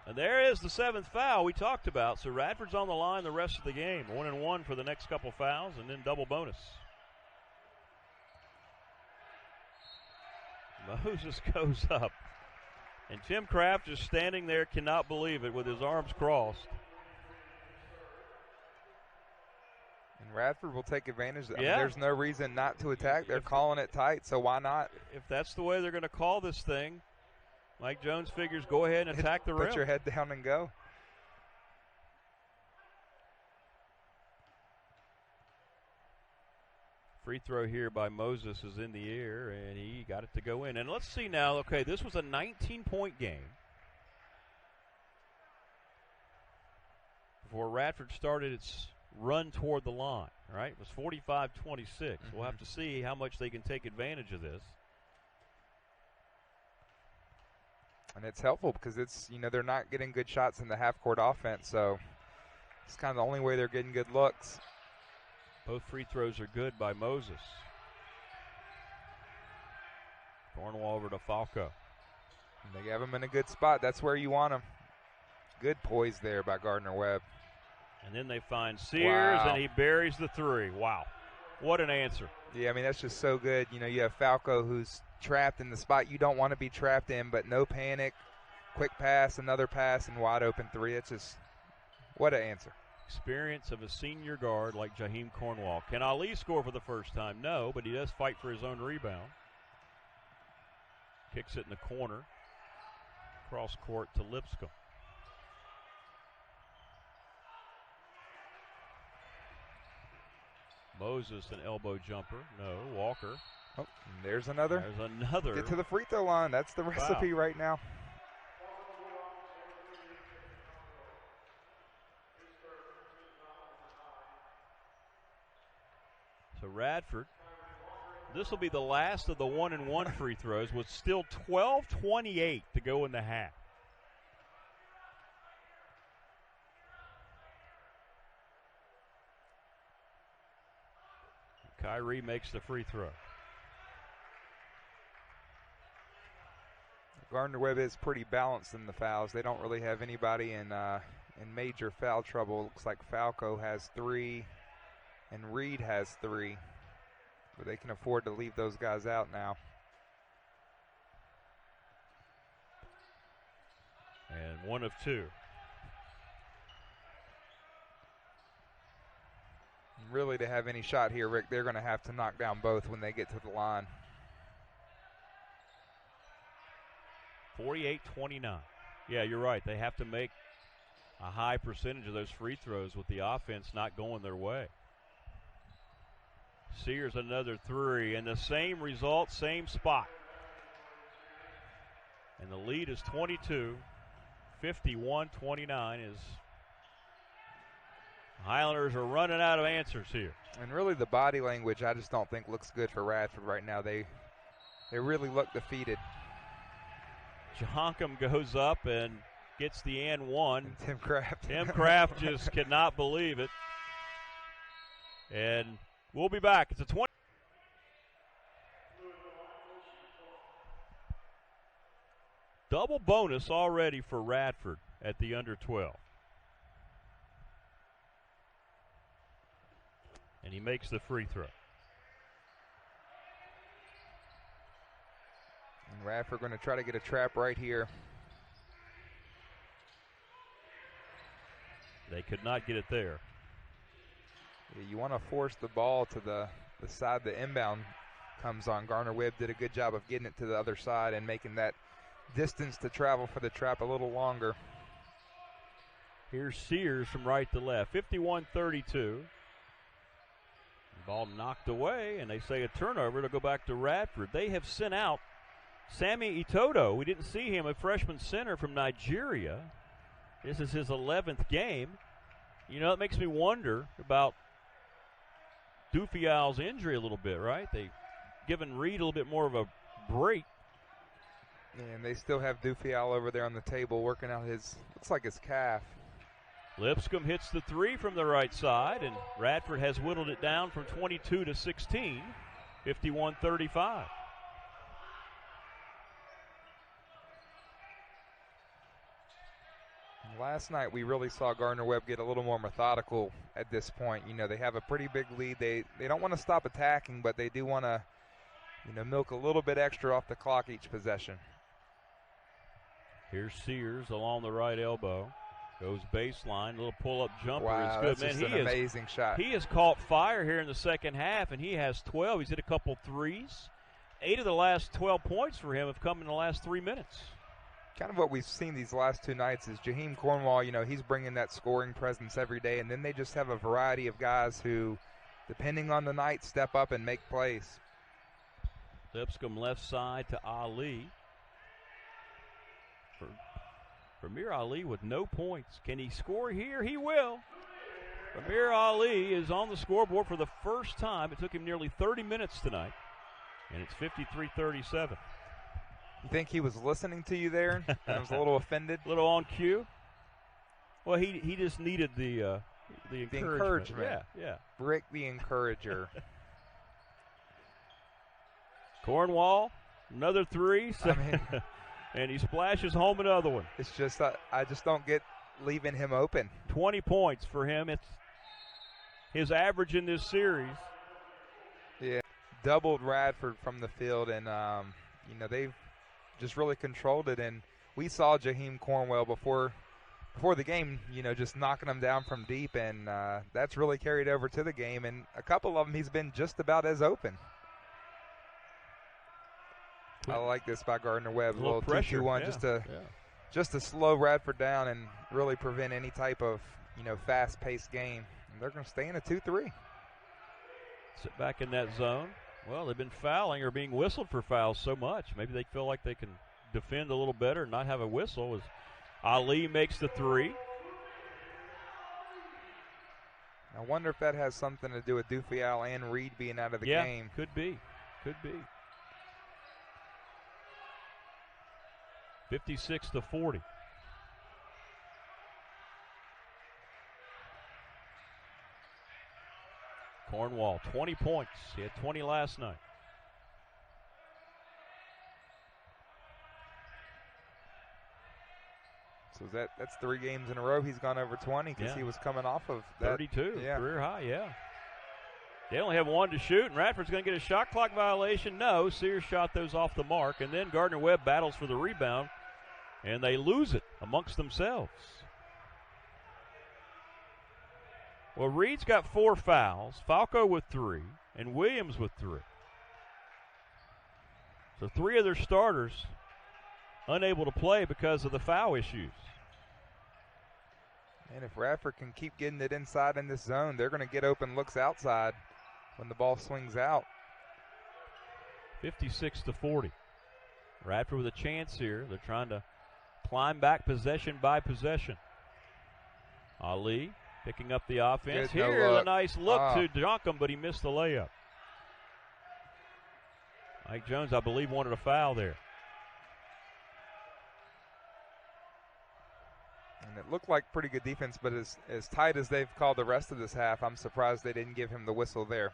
And there is the 7th foul we talked about. So Radford's on the line the rest of the game. 1-1 for the next couple fouls and then double bonus. Moses goes up. And Tim Kraft is standing there, cannot believe it, with his arms crossed. And Radford will take advantage. I mean, Yeah. there's no reason not to attack. They're calling it tight, so why not? If that's the way they're going to call this thing, Mike Jones figures go ahead and attack the rim. Put your head down and go. Free throw here by Moses is in the air, and he got it to go in. And let's see now, okay, this was a 19-point game before Radford started its run toward the line, right? It was 45-26. We'll have to see how much they can take advantage of this. And it's helpful because it's, they're not getting good shots in the half-court offense, so it's kind of the only way they're getting good looks. Both free throws are good by Moses. Cornwall over to Falco. And they have him in a good spot. That's where you want him. Good poise there by Gardner-Webb. And then they find Sears, Wow. and he buries the three. Wow. What an answer. Yeah, I mean, that's just so good. You have Falco who's trapped in the spot you don't want to be trapped in, but no panic. Quick pass, another pass, and wide open three. It's just, what an answer. Experience of a senior guard like Jaheam Cornwall. Can Ali score for the first time? No, but he does fight for his own rebound. Kicks it in the corner. Cross court to Lipscomb. Moses, an elbow jumper. No, Walker. Oh, and there's another. There's another. Get to the free throw line. That's the recipe right now. So Radford, this will be the last of the 1-and-1 free throws with still 12:28 to go in the half. Kyrie makes the free throw. Gardner-Webb is pretty balanced in the fouls. They don't really have anybody in major foul trouble. Looks like Falco has 3 and Reed has 3. But they can afford to leave those guys out now. And 1 of 2. Really, to have any shot here, Rick, they're going to have to knock down both when they get to the line. 48-29. Yeah, you're right. They have to make a high percentage of those free throws with the offense not going their way. Sears another 3, and the same result, same spot. And the lead is 22. 51-29 is Highlanders are running out of answers here. And really the body language I just don't think looks good for Radford right now. They really look defeated. Jaheam goes up and gets the and one. And Tim Kraft. Tim Kraft just cannot believe it. And we'll be back. It's a 20. Double bonus already for Radford at the under 12. And he makes the free throw. And Radford going to try to get a trap right here. They could not get it there. Yeah, you want to force the ball to the side the inbound comes on. Gardner-Webb did a good job of getting it to the other side and making that distance to travel for the trap a little longer. Here's Sears from right to left. 51-32. Ball knocked away, and they say a turnover to go back to Radford. They have sent out Sammy Itoto. We didn't see him, a freshman center from Nigeria. This is his 11th game. You know, it makes me wonder about Dufial's injury a little bit, right? They've given Reed a little bit more of a break. And they still have Dufial over there on the table working out looks like his calf. Lipscomb hits the 3 from the right side, and Radford has whittled it down from 22 to 16, 51-35. Last night we really saw Gardner-Webb get a little more methodical at this point. You know, they have a pretty big lead. They don't want to stop attacking, but they do want to, you know, milk a little bit extra off the clock each possession. Here's Sears along the right elbow. Goes baseline, little pull-up jumper is good. That's just an amazing shot. He has caught fire here in the second half, and he has 12. He's hit a couple threes. 8 of the last 12 points for him have come in the last 3 minutes. Kind of what we've seen these last two nights is Jaheam Cornwall, you know, he's bringing that scoring presence every day, and then they just have a variety of guys who, depending on the night, step up and make plays. Lipscomb left side to Ali. Premier Ali with no points. Can he score here? He will. Premier Ali is on the scoreboard for the first time. It took him nearly 30 minutes tonight, and it's 53-37. You think he was listening to you there and was a little offended? A little on cue? Well, he just needed the encouragement. Yeah. Rick the encourager. Cornwall, another three. So and he splashes home another one. It's just I just don't get leaving him open. 20 points for him. It's his average in this series. Yeah, doubled Radford from the field, and you know, they've just really controlled it. And we saw Jaheim Cornwell before the game, you know, just knocking them down from deep, and that's really carried over to the game. And a couple of them, he's been just about as open. I like this by Gardner-Webb. A little pressure, 2-2-1 just to slow Radford down and really prevent any type of, you know, fast-paced game. And they're going to stay in a 2-3. Sit back in that zone. Well, they've been fouling or being whistled for fouls so much. Maybe they feel like they can defend a little better and not have a whistle. As Ali makes the three. I wonder if that has something to do with Dufial and Reed being out of the game. Could be. 56-40. Cornwall, 20 points. He had 20 last night. So that's 3 games in a row he's gone over 20 because he was coming off of that. 32, career high, They only have 1 to shoot, and Radford's going to get a shot clock violation. No, Sears shot those off the mark, and then Gardner-Webb battles for the rebound, and they lose it amongst themselves. Well, Reed's got 4 fouls, Falco with 3, and Williams with 3. So 3 of their starters unable to play because of the foul issues. And if Radford can keep getting it inside in this zone, they're going to get open looks outside when the ball swings out. 56-40. Radford with a chance here. They're trying to climb back possession by possession. Ali picking up the offense. Here's a nice look to Duncan, but he missed the layup. Mike Jones, I believe, wanted a foul there. And it looked like pretty good defense, but as tight as they've called the rest of this half, I'm surprised they didn't give him the whistle there.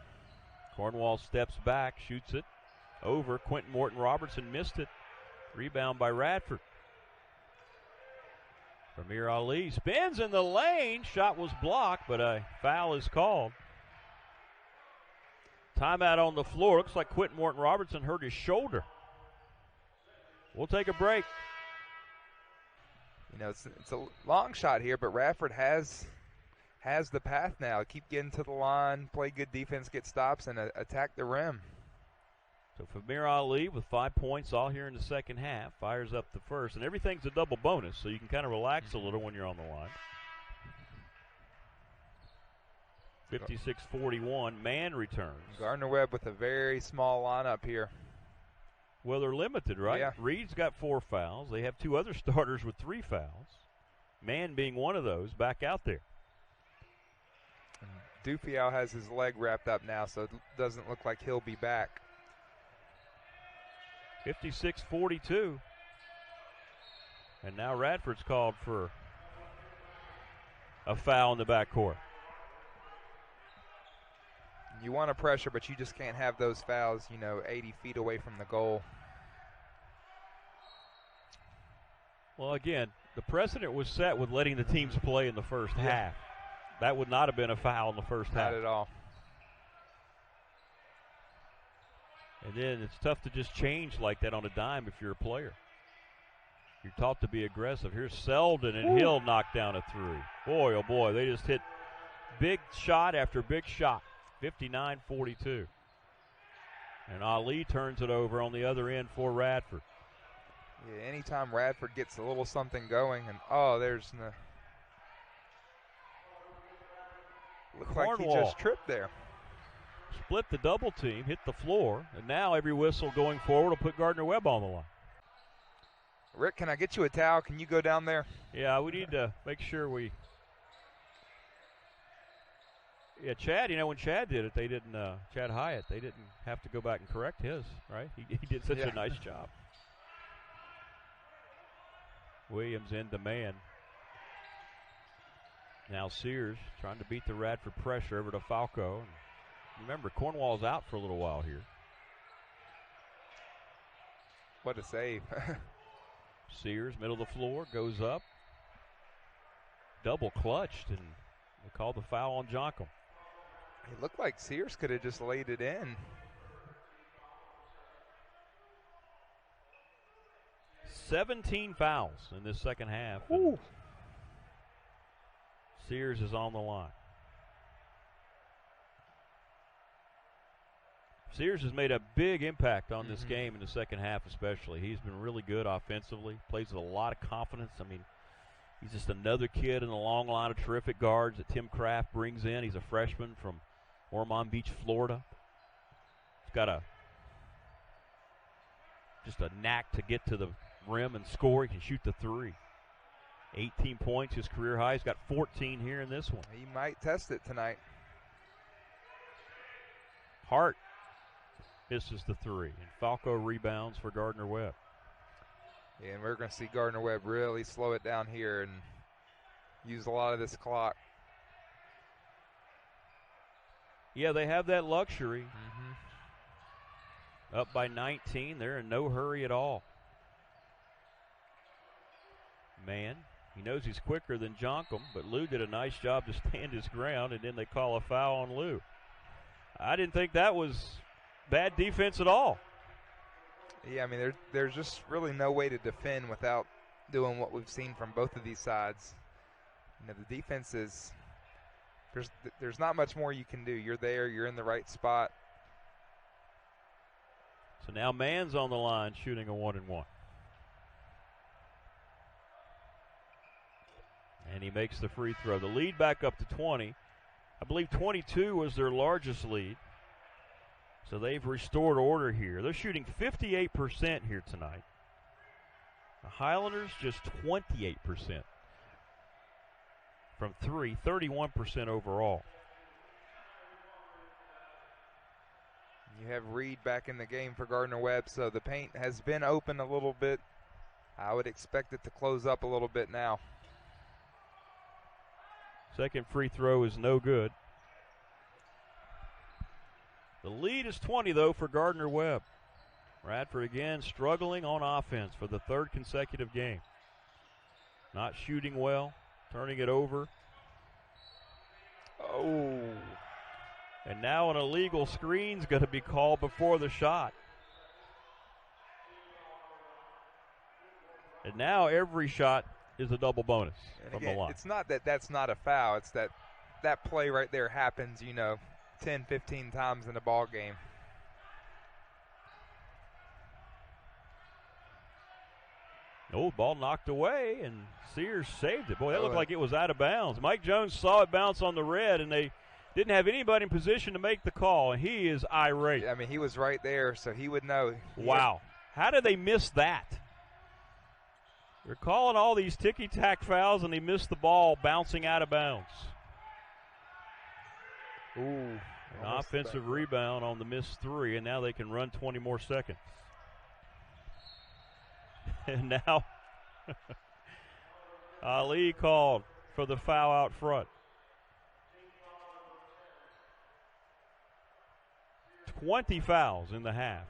Cornwall steps back, shoots it over. Quentin Morton-Robertson missed it. Rebound by Radford. Premier Ali spins in the lane. Shot was blocked, but a foul is called. Timeout on the floor. Looks like Quentin Morton-Robertson hurt his shoulder. We'll take a break. You know, it's a long shot here, but Radford has the path now. Keep getting to the line, play good defense, get stops, and attack the rim. So Famir Ali with 5 points all here in the second half, fires up the first, and everything's a double bonus, so you can kind of relax a little when you're on the line. 56-41, man returns. Gardner-Webb with a very small lineup here. Well, they're limited, right? Yeah. Reed's got 4 fouls. They have 2 other starters with 3 fouls. Man being one of those, back out there. Dufial has his leg wrapped up now, so it doesn't look like he'll be back. 56-42. And now Radford's called for a foul in the backcourt. You want to pressure, but you just can't have those fouls, 80 feet away from the goal. Well, again, the precedent was set with letting the teams play in the first half. That would not have been a foul in the first half. Not at all. And then it's tough to just change like that on a dime if you're a player. You're taught to be aggressive. Here's Selden, and he'll knock down a three. Boy, oh boy, they just hit big shot after big shot. 59-42. And Ali turns it over on the other end for Radford. Yeah, anytime Radford gets a little something going, and oh, there's no. Looked like he just tripped there. Split the double team, hit the floor, and now every whistle going forward will put Gardner-Webb on the line. Rick, can I get you a towel? Can you go down there? Yeah, we need to make sure we. Yeah, Chad, when Chad did it, they didn't, Chad Hyatt, they didn't have to go back and correct his, right? He did such a nice job. Williams in demand. Now Sears trying to beat the Radford pressure over to Falco. And remember, Cornwall's out for a little while here. What a save. Sears, middle of the floor, goes up. Double clutched, and they call the foul on Jonkum. It looked like Sears could have just laid it in. 17 fouls in this second half. Sears is on the line. Sears has made a big impact on this game in the second half especially. He's been really good offensively, plays with a lot of confidence. I mean, he's just another kid in the long line of terrific guards that Tim Kraft brings in. He's a freshman from Ormond Beach, Florida. He's got just a knack to get to the rim and score. He can shoot the three. 18 points, his career high. He's got 14 here in this one. He might test it tonight. Hart misses the three, and Falco rebounds for Gardner-Webb. Yeah, and we're going to see Gardner-Webb really slow it down here and use a lot of this clock. Yeah, they have that luxury. Up by 19, they're in no hurry at all. Man, he knows he's quicker than Jonkum, but Lou did a nice job to stand his ground, and then they call a foul on Lou. I didn't think that was bad defense at all. Yeah, I mean, there's just really no way to defend without doing what we've seen from both of these sides. You know, the defense is there's not much more you can do. You're there, you're in the right spot. So now Mann's on the line shooting a 1-and-1. And he makes the free throw. The lead back up to 20. I believe 22 was their largest lead. So they've restored order here. They're shooting 58% here tonight. The Highlanders just 28% from three, 31% overall. You have Reed back in the game for Gardner-Webb, so the paint has been open a little bit. I would expect it to close up a little bit now. Second free throw is no good. The lead is 20, though, for Gardner-Webb. Radford again struggling on offense for the third consecutive game. Not shooting well, turning it over. Oh. And now an illegal screen's going to be called before the shot. And now every shot is a double bonus from the line. It's not that that's not a foul. It's that play right there happens, 10, 15 times in a ball game. Oh, ball knocked away, and Sears saved it. Boy, that looked like it was out of bounds. Mike Jones saw it bounce on the red, and they didn't have anybody in position to make the call, and he is irate. Yeah, I mean, he was right there, so he would know. Wow. How did they miss that? They're calling all these ticky-tack fouls, and they missed the ball bouncing out of bounds. Ooh. An offensive rebound on the missed three, and now they can run 20 more seconds. And now Ali called for the foul out front. 20 fouls in the half.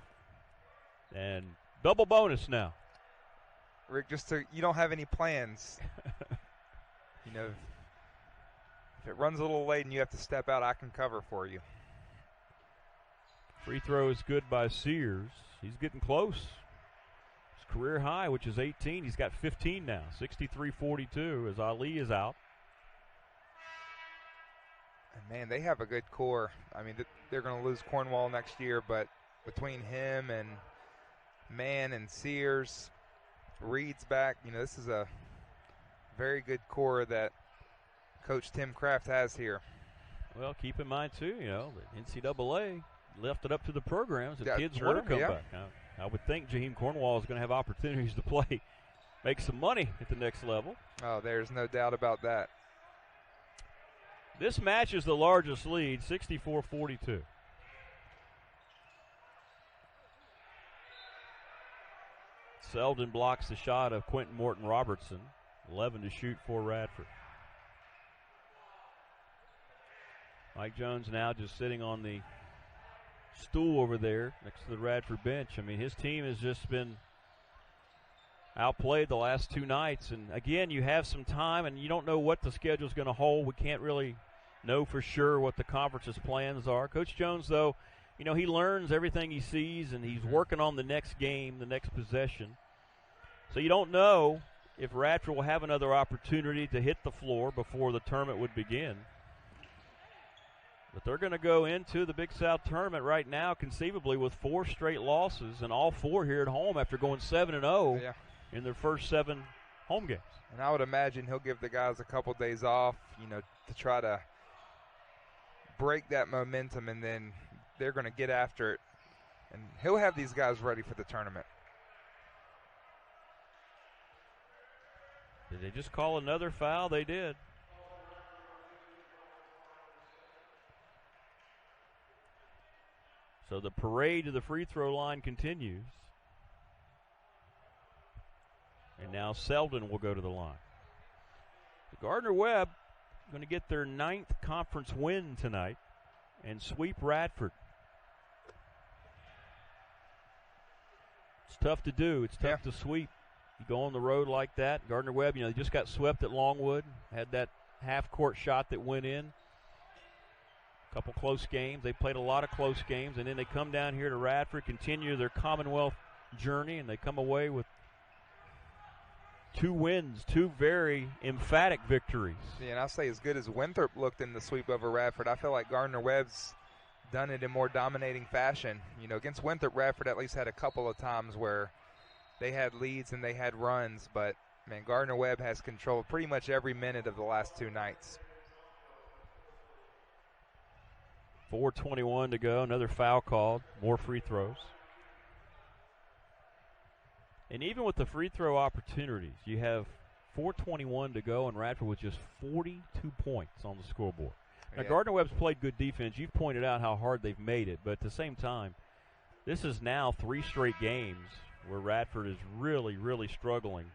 And double bonus now. Rick, you don't have any plans. You know, if it runs a little late and you have to step out, I can cover for you. Free throw is good by Sears. He's getting close. His career high, which is 18. He's got 15 now, 63-42 as Ali is out. And man, they have a good core. I mean, they're going to lose Cornwall next year, but between him and Mann and Sears, Reed's back, you know, this is a very good core that Coach Tim Kraft has here. Well, keep in mind, too, you know, the NCAA left it up to the programs if kids true, want to come yeah. back. Now, I would think Jaheam Cornwall is going to have opportunities to play, make some money at the next level. Oh, there's no doubt about that. This match is the largest lead, 64-42. Selden blocks the shot of Quentin Morton Robertson. 11 to shoot for Radford. Mike Jones now just sitting on the stool over there next to the Radford bench. I mean, his team has just been outplayed the last two nights. And, again, you have some time, and you don't know what the schedule is going to hold. We can't really know for sure what the conference's plans are. Coach Jones, though, you know, he learns everything he sees, and he's working on the next game, the next possession. So you don't know if Radford will have another opportunity to hit the floor before the tournament would begin. But they're going to go into the Big South tournament right now, conceivably, with 4 straight losses, and all 4 here at home after going 7-0 in their first 7 home games. And I would imagine he'll give the guys a couple days off, you know, to try to break that momentum, and then they're going to get after it. And he'll have these guys ready for the tournament. Did they just call another foul? They did. So the parade to the free throw line continues. And now Selden will go to the line. Gardner-Webb going to get their 9th conference win tonight and sweep Radford. It's tough to do. It's tough to sweep. You go on the road like that. Gardner-Webb, you know, they just got swept at Longwood. Had that half-court shot that went in. A couple close games. They played a lot of close games, and then they come down here to Radford, continue their Commonwealth journey, and they come away with 2 wins, 2 very emphatic victories. Yeah, and I'll say as good as Winthrop looked in the sweep over Radford, I feel like Gardner-Webb's done it in more dominating fashion. You know, against Winthrop, Radford at least had a couple of times where they had leads and they had runs, but, man, Gardner-Webb has controlled pretty much every minute of the last 2 nights. 4:21 to go, another foul called, more free throws. And even with the free throw opportunities, you have 4:21 to go, and Radford with just 42 points on the scoreboard. Now, Gardner-Webb's played good defense. You've pointed out how hard they've made it, but at the same time, this is now 3 straight games where Radford is really, really struggling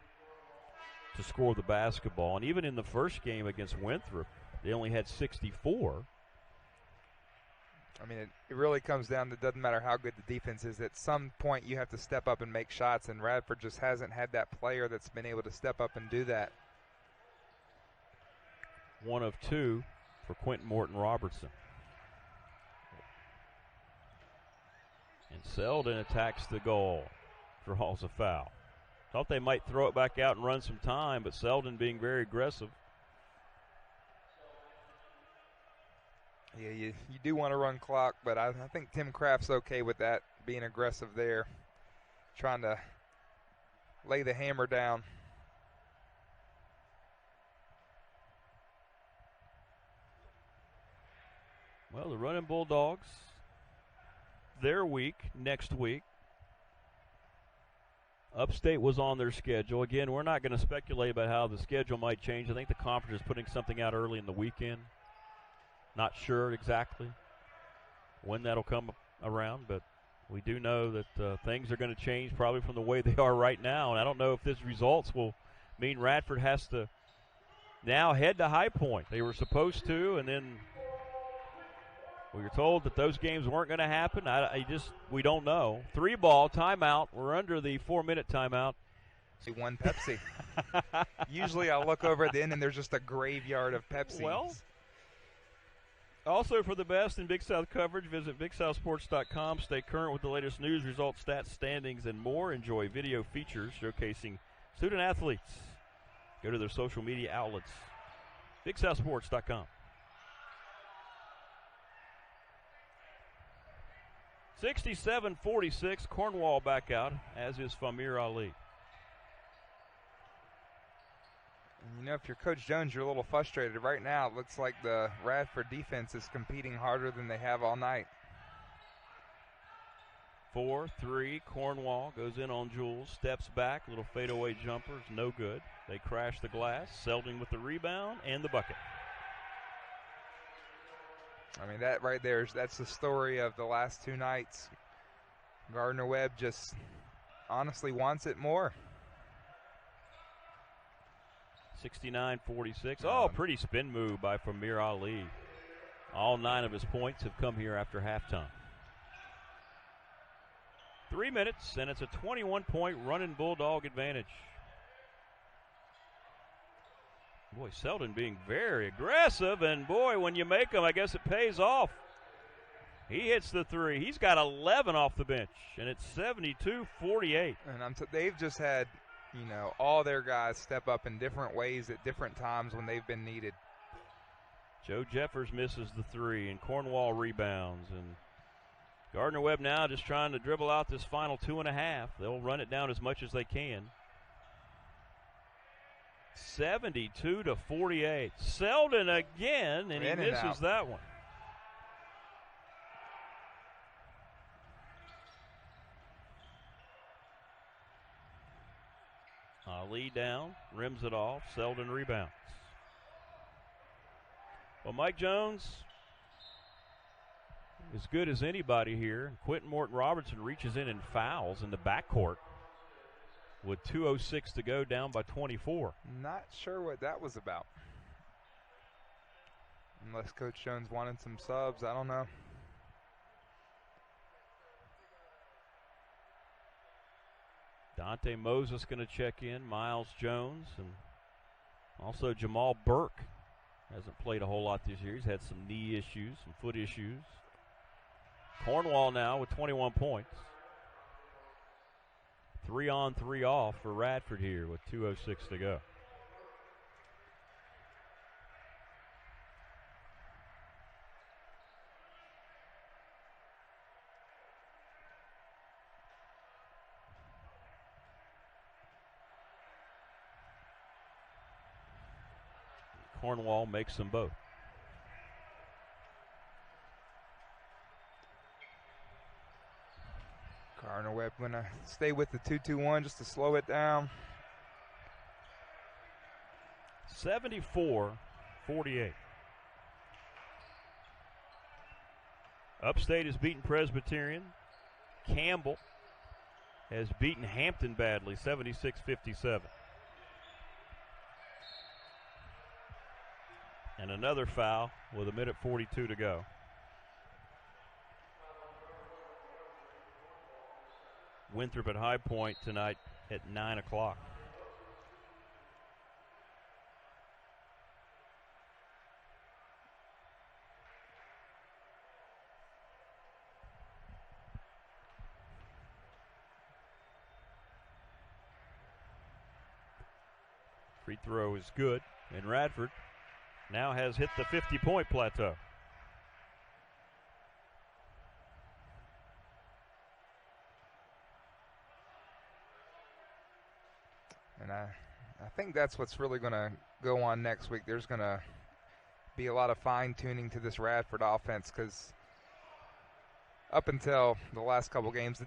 to score the basketball. And even in the first game against Winthrop, they only had 64. I mean, it really comes down to it doesn't matter how good the defense is. At some point, you have to step up and make shots, and Radford just hasn't had that player that's been able to step up and do that. 1 of 2 for Quentin Morton Robertson. And Selden attacks the goal, draws a foul. Thought they might throw it back out and run some time, but Selden being very aggressive. Yeah, you do want to run clock, but I think Tim Kraft's okay with that, being aggressive there, trying to lay the hammer down. Well, the Running Bulldogs, their week, next week. Upstate was on their schedule. Again, we're not going to speculate about how the schedule might change. I think the conference is putting something out early in the weekend. Not sure exactly when that'll come around, but we do know that things are going to change probably from the way they are right now. And I don't know if this results will mean Radford has to now head to High Point. They were supposed to, and then we were told that those games weren't going to happen. We don't know. 3-ball, timeout. We're under the 4-minute timeout One Pepsi. Usually I'll look over at the end and there's just a graveyard of Pepsi. Well, also for the best in Big South coverage, visit BigSouthSports.com. Stay current with the latest news, results, stats, standings, and more. Enjoy video features showcasing student athletes. Go to their social media outlets. BigSouthSports.com. 67-46, Cornwall back out, as is Famir Ali. You know, if you're Coach Jones, you're a little frustrated. Right now, it looks like the Radford defense is competing harder than they have all night. 4-3, Cornwall goes in on Jules, steps back, little fadeaway jumper, is no good. They crash the glass, Selding with the rebound and the bucket. I mean, that right there, that's the story of the last two nights. Gardner-Webb just honestly wants it more. 69-46. Oh, pretty spin move by Famir Ali. All 9 of his points have come here after halftime. 3 minutes, and it's a 21-point running Bulldog advantage. Boy, Seldon being very aggressive, and boy, when you make them, I guess it pays off. He hits the 3. He's got 11 off the bench, and it's 72-48. And they've just had, you know, all their guys step up in different ways at different times when they've been needed. Joe Jeffers misses the 3, and Cornwall rebounds, and Gardner-Webb now just trying to dribble out this final 2.5. They'll run it down as much as they can. 72-48. Seldon again, and he misses that one. Ali down, rims it off. Seldon rebounds. Well, Mike Jones, as good as anybody here. Quentin Morton Robertson reaches in and fouls in the backcourt with 2:06 to go, down by 24. Not sure what that was about. Unless Coach Jones wanted some subs, I don't know. Dante Moses going to check in. Miles Jones and also Jamal Burke hasn't played a whole lot this year. He's had some knee issues, some foot issues. Cornwall now with 21 points. 3 on, 3 off for Radford here with 2:06 to go. Cornwall makes them both. Gardner-Webb going to stay with the 2-2-1 just to slow it down. 74-48. Upstate has beaten Presbyterian. Campbell has beaten Hampton badly, 76-57. And another foul with 1:42 to go. Winthrop at High Point tonight at 9 o'clock. Free throw is good, and Radford now has hit the 50-point plateau. And I think that's what's really going to go on next week. There's going to be a lot of fine-tuning to this Radford offense because up until the last couple games,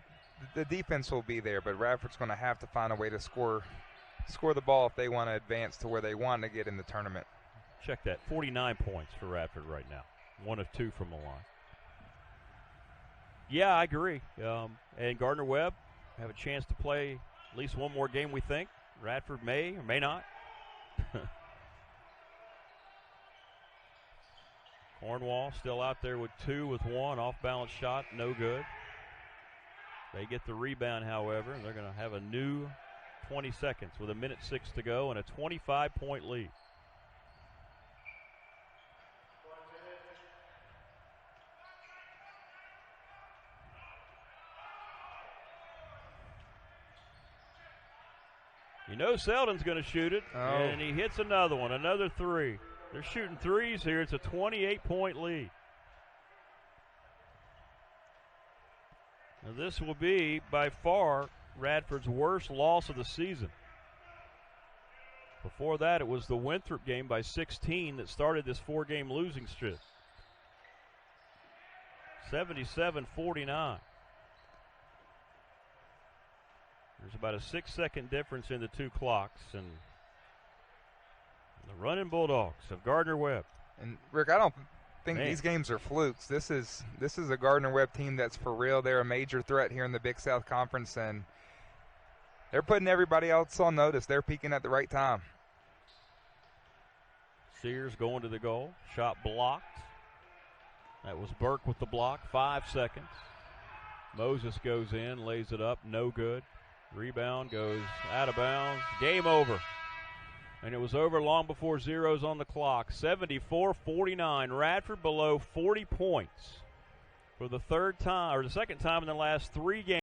the defense will be there, but Radford's going to have to find a way to score the ball if they want to advance to where they want to get in the tournament. Check that, 49 points for Radford right now. 1 of 2 from the line. Yeah, I agree. And Gardner-Webb have a chance to play at least one more game, we think. Radford may or may not. Cornwall still out there with 2 with 1. Off-balance shot, no good. They get the rebound, however, and they're going to have a new 20 seconds with 1:06 to go and a 25-point lead. You know Selden's going to shoot it, and he hits another one, another three. They're shooting threes here. It's a 28-point lead. Now this will be, by far, Radford's worst loss of the season. Before that, it was the Winthrop game by 16 that started this 4-game losing streak. 77-49. There's about a 6-second difference in the two clocks, and the running Bulldogs of Gardner-Webb. And Rick, I don't think these games are flukes. This is a Gardner-Webb team that's for real. They're a major threat here in the Big South Conference, and they're putting everybody else on notice. They're peaking at the right time. Sears going to the goal. Shot blocked. That was Burke with the block. 5 seconds. Moses goes in, lays it up. No good. Rebound goes out of bounds. Game over. And it was over long before zeros on the clock. 74-49. Radford below 40 points for the second time in the last 3 games.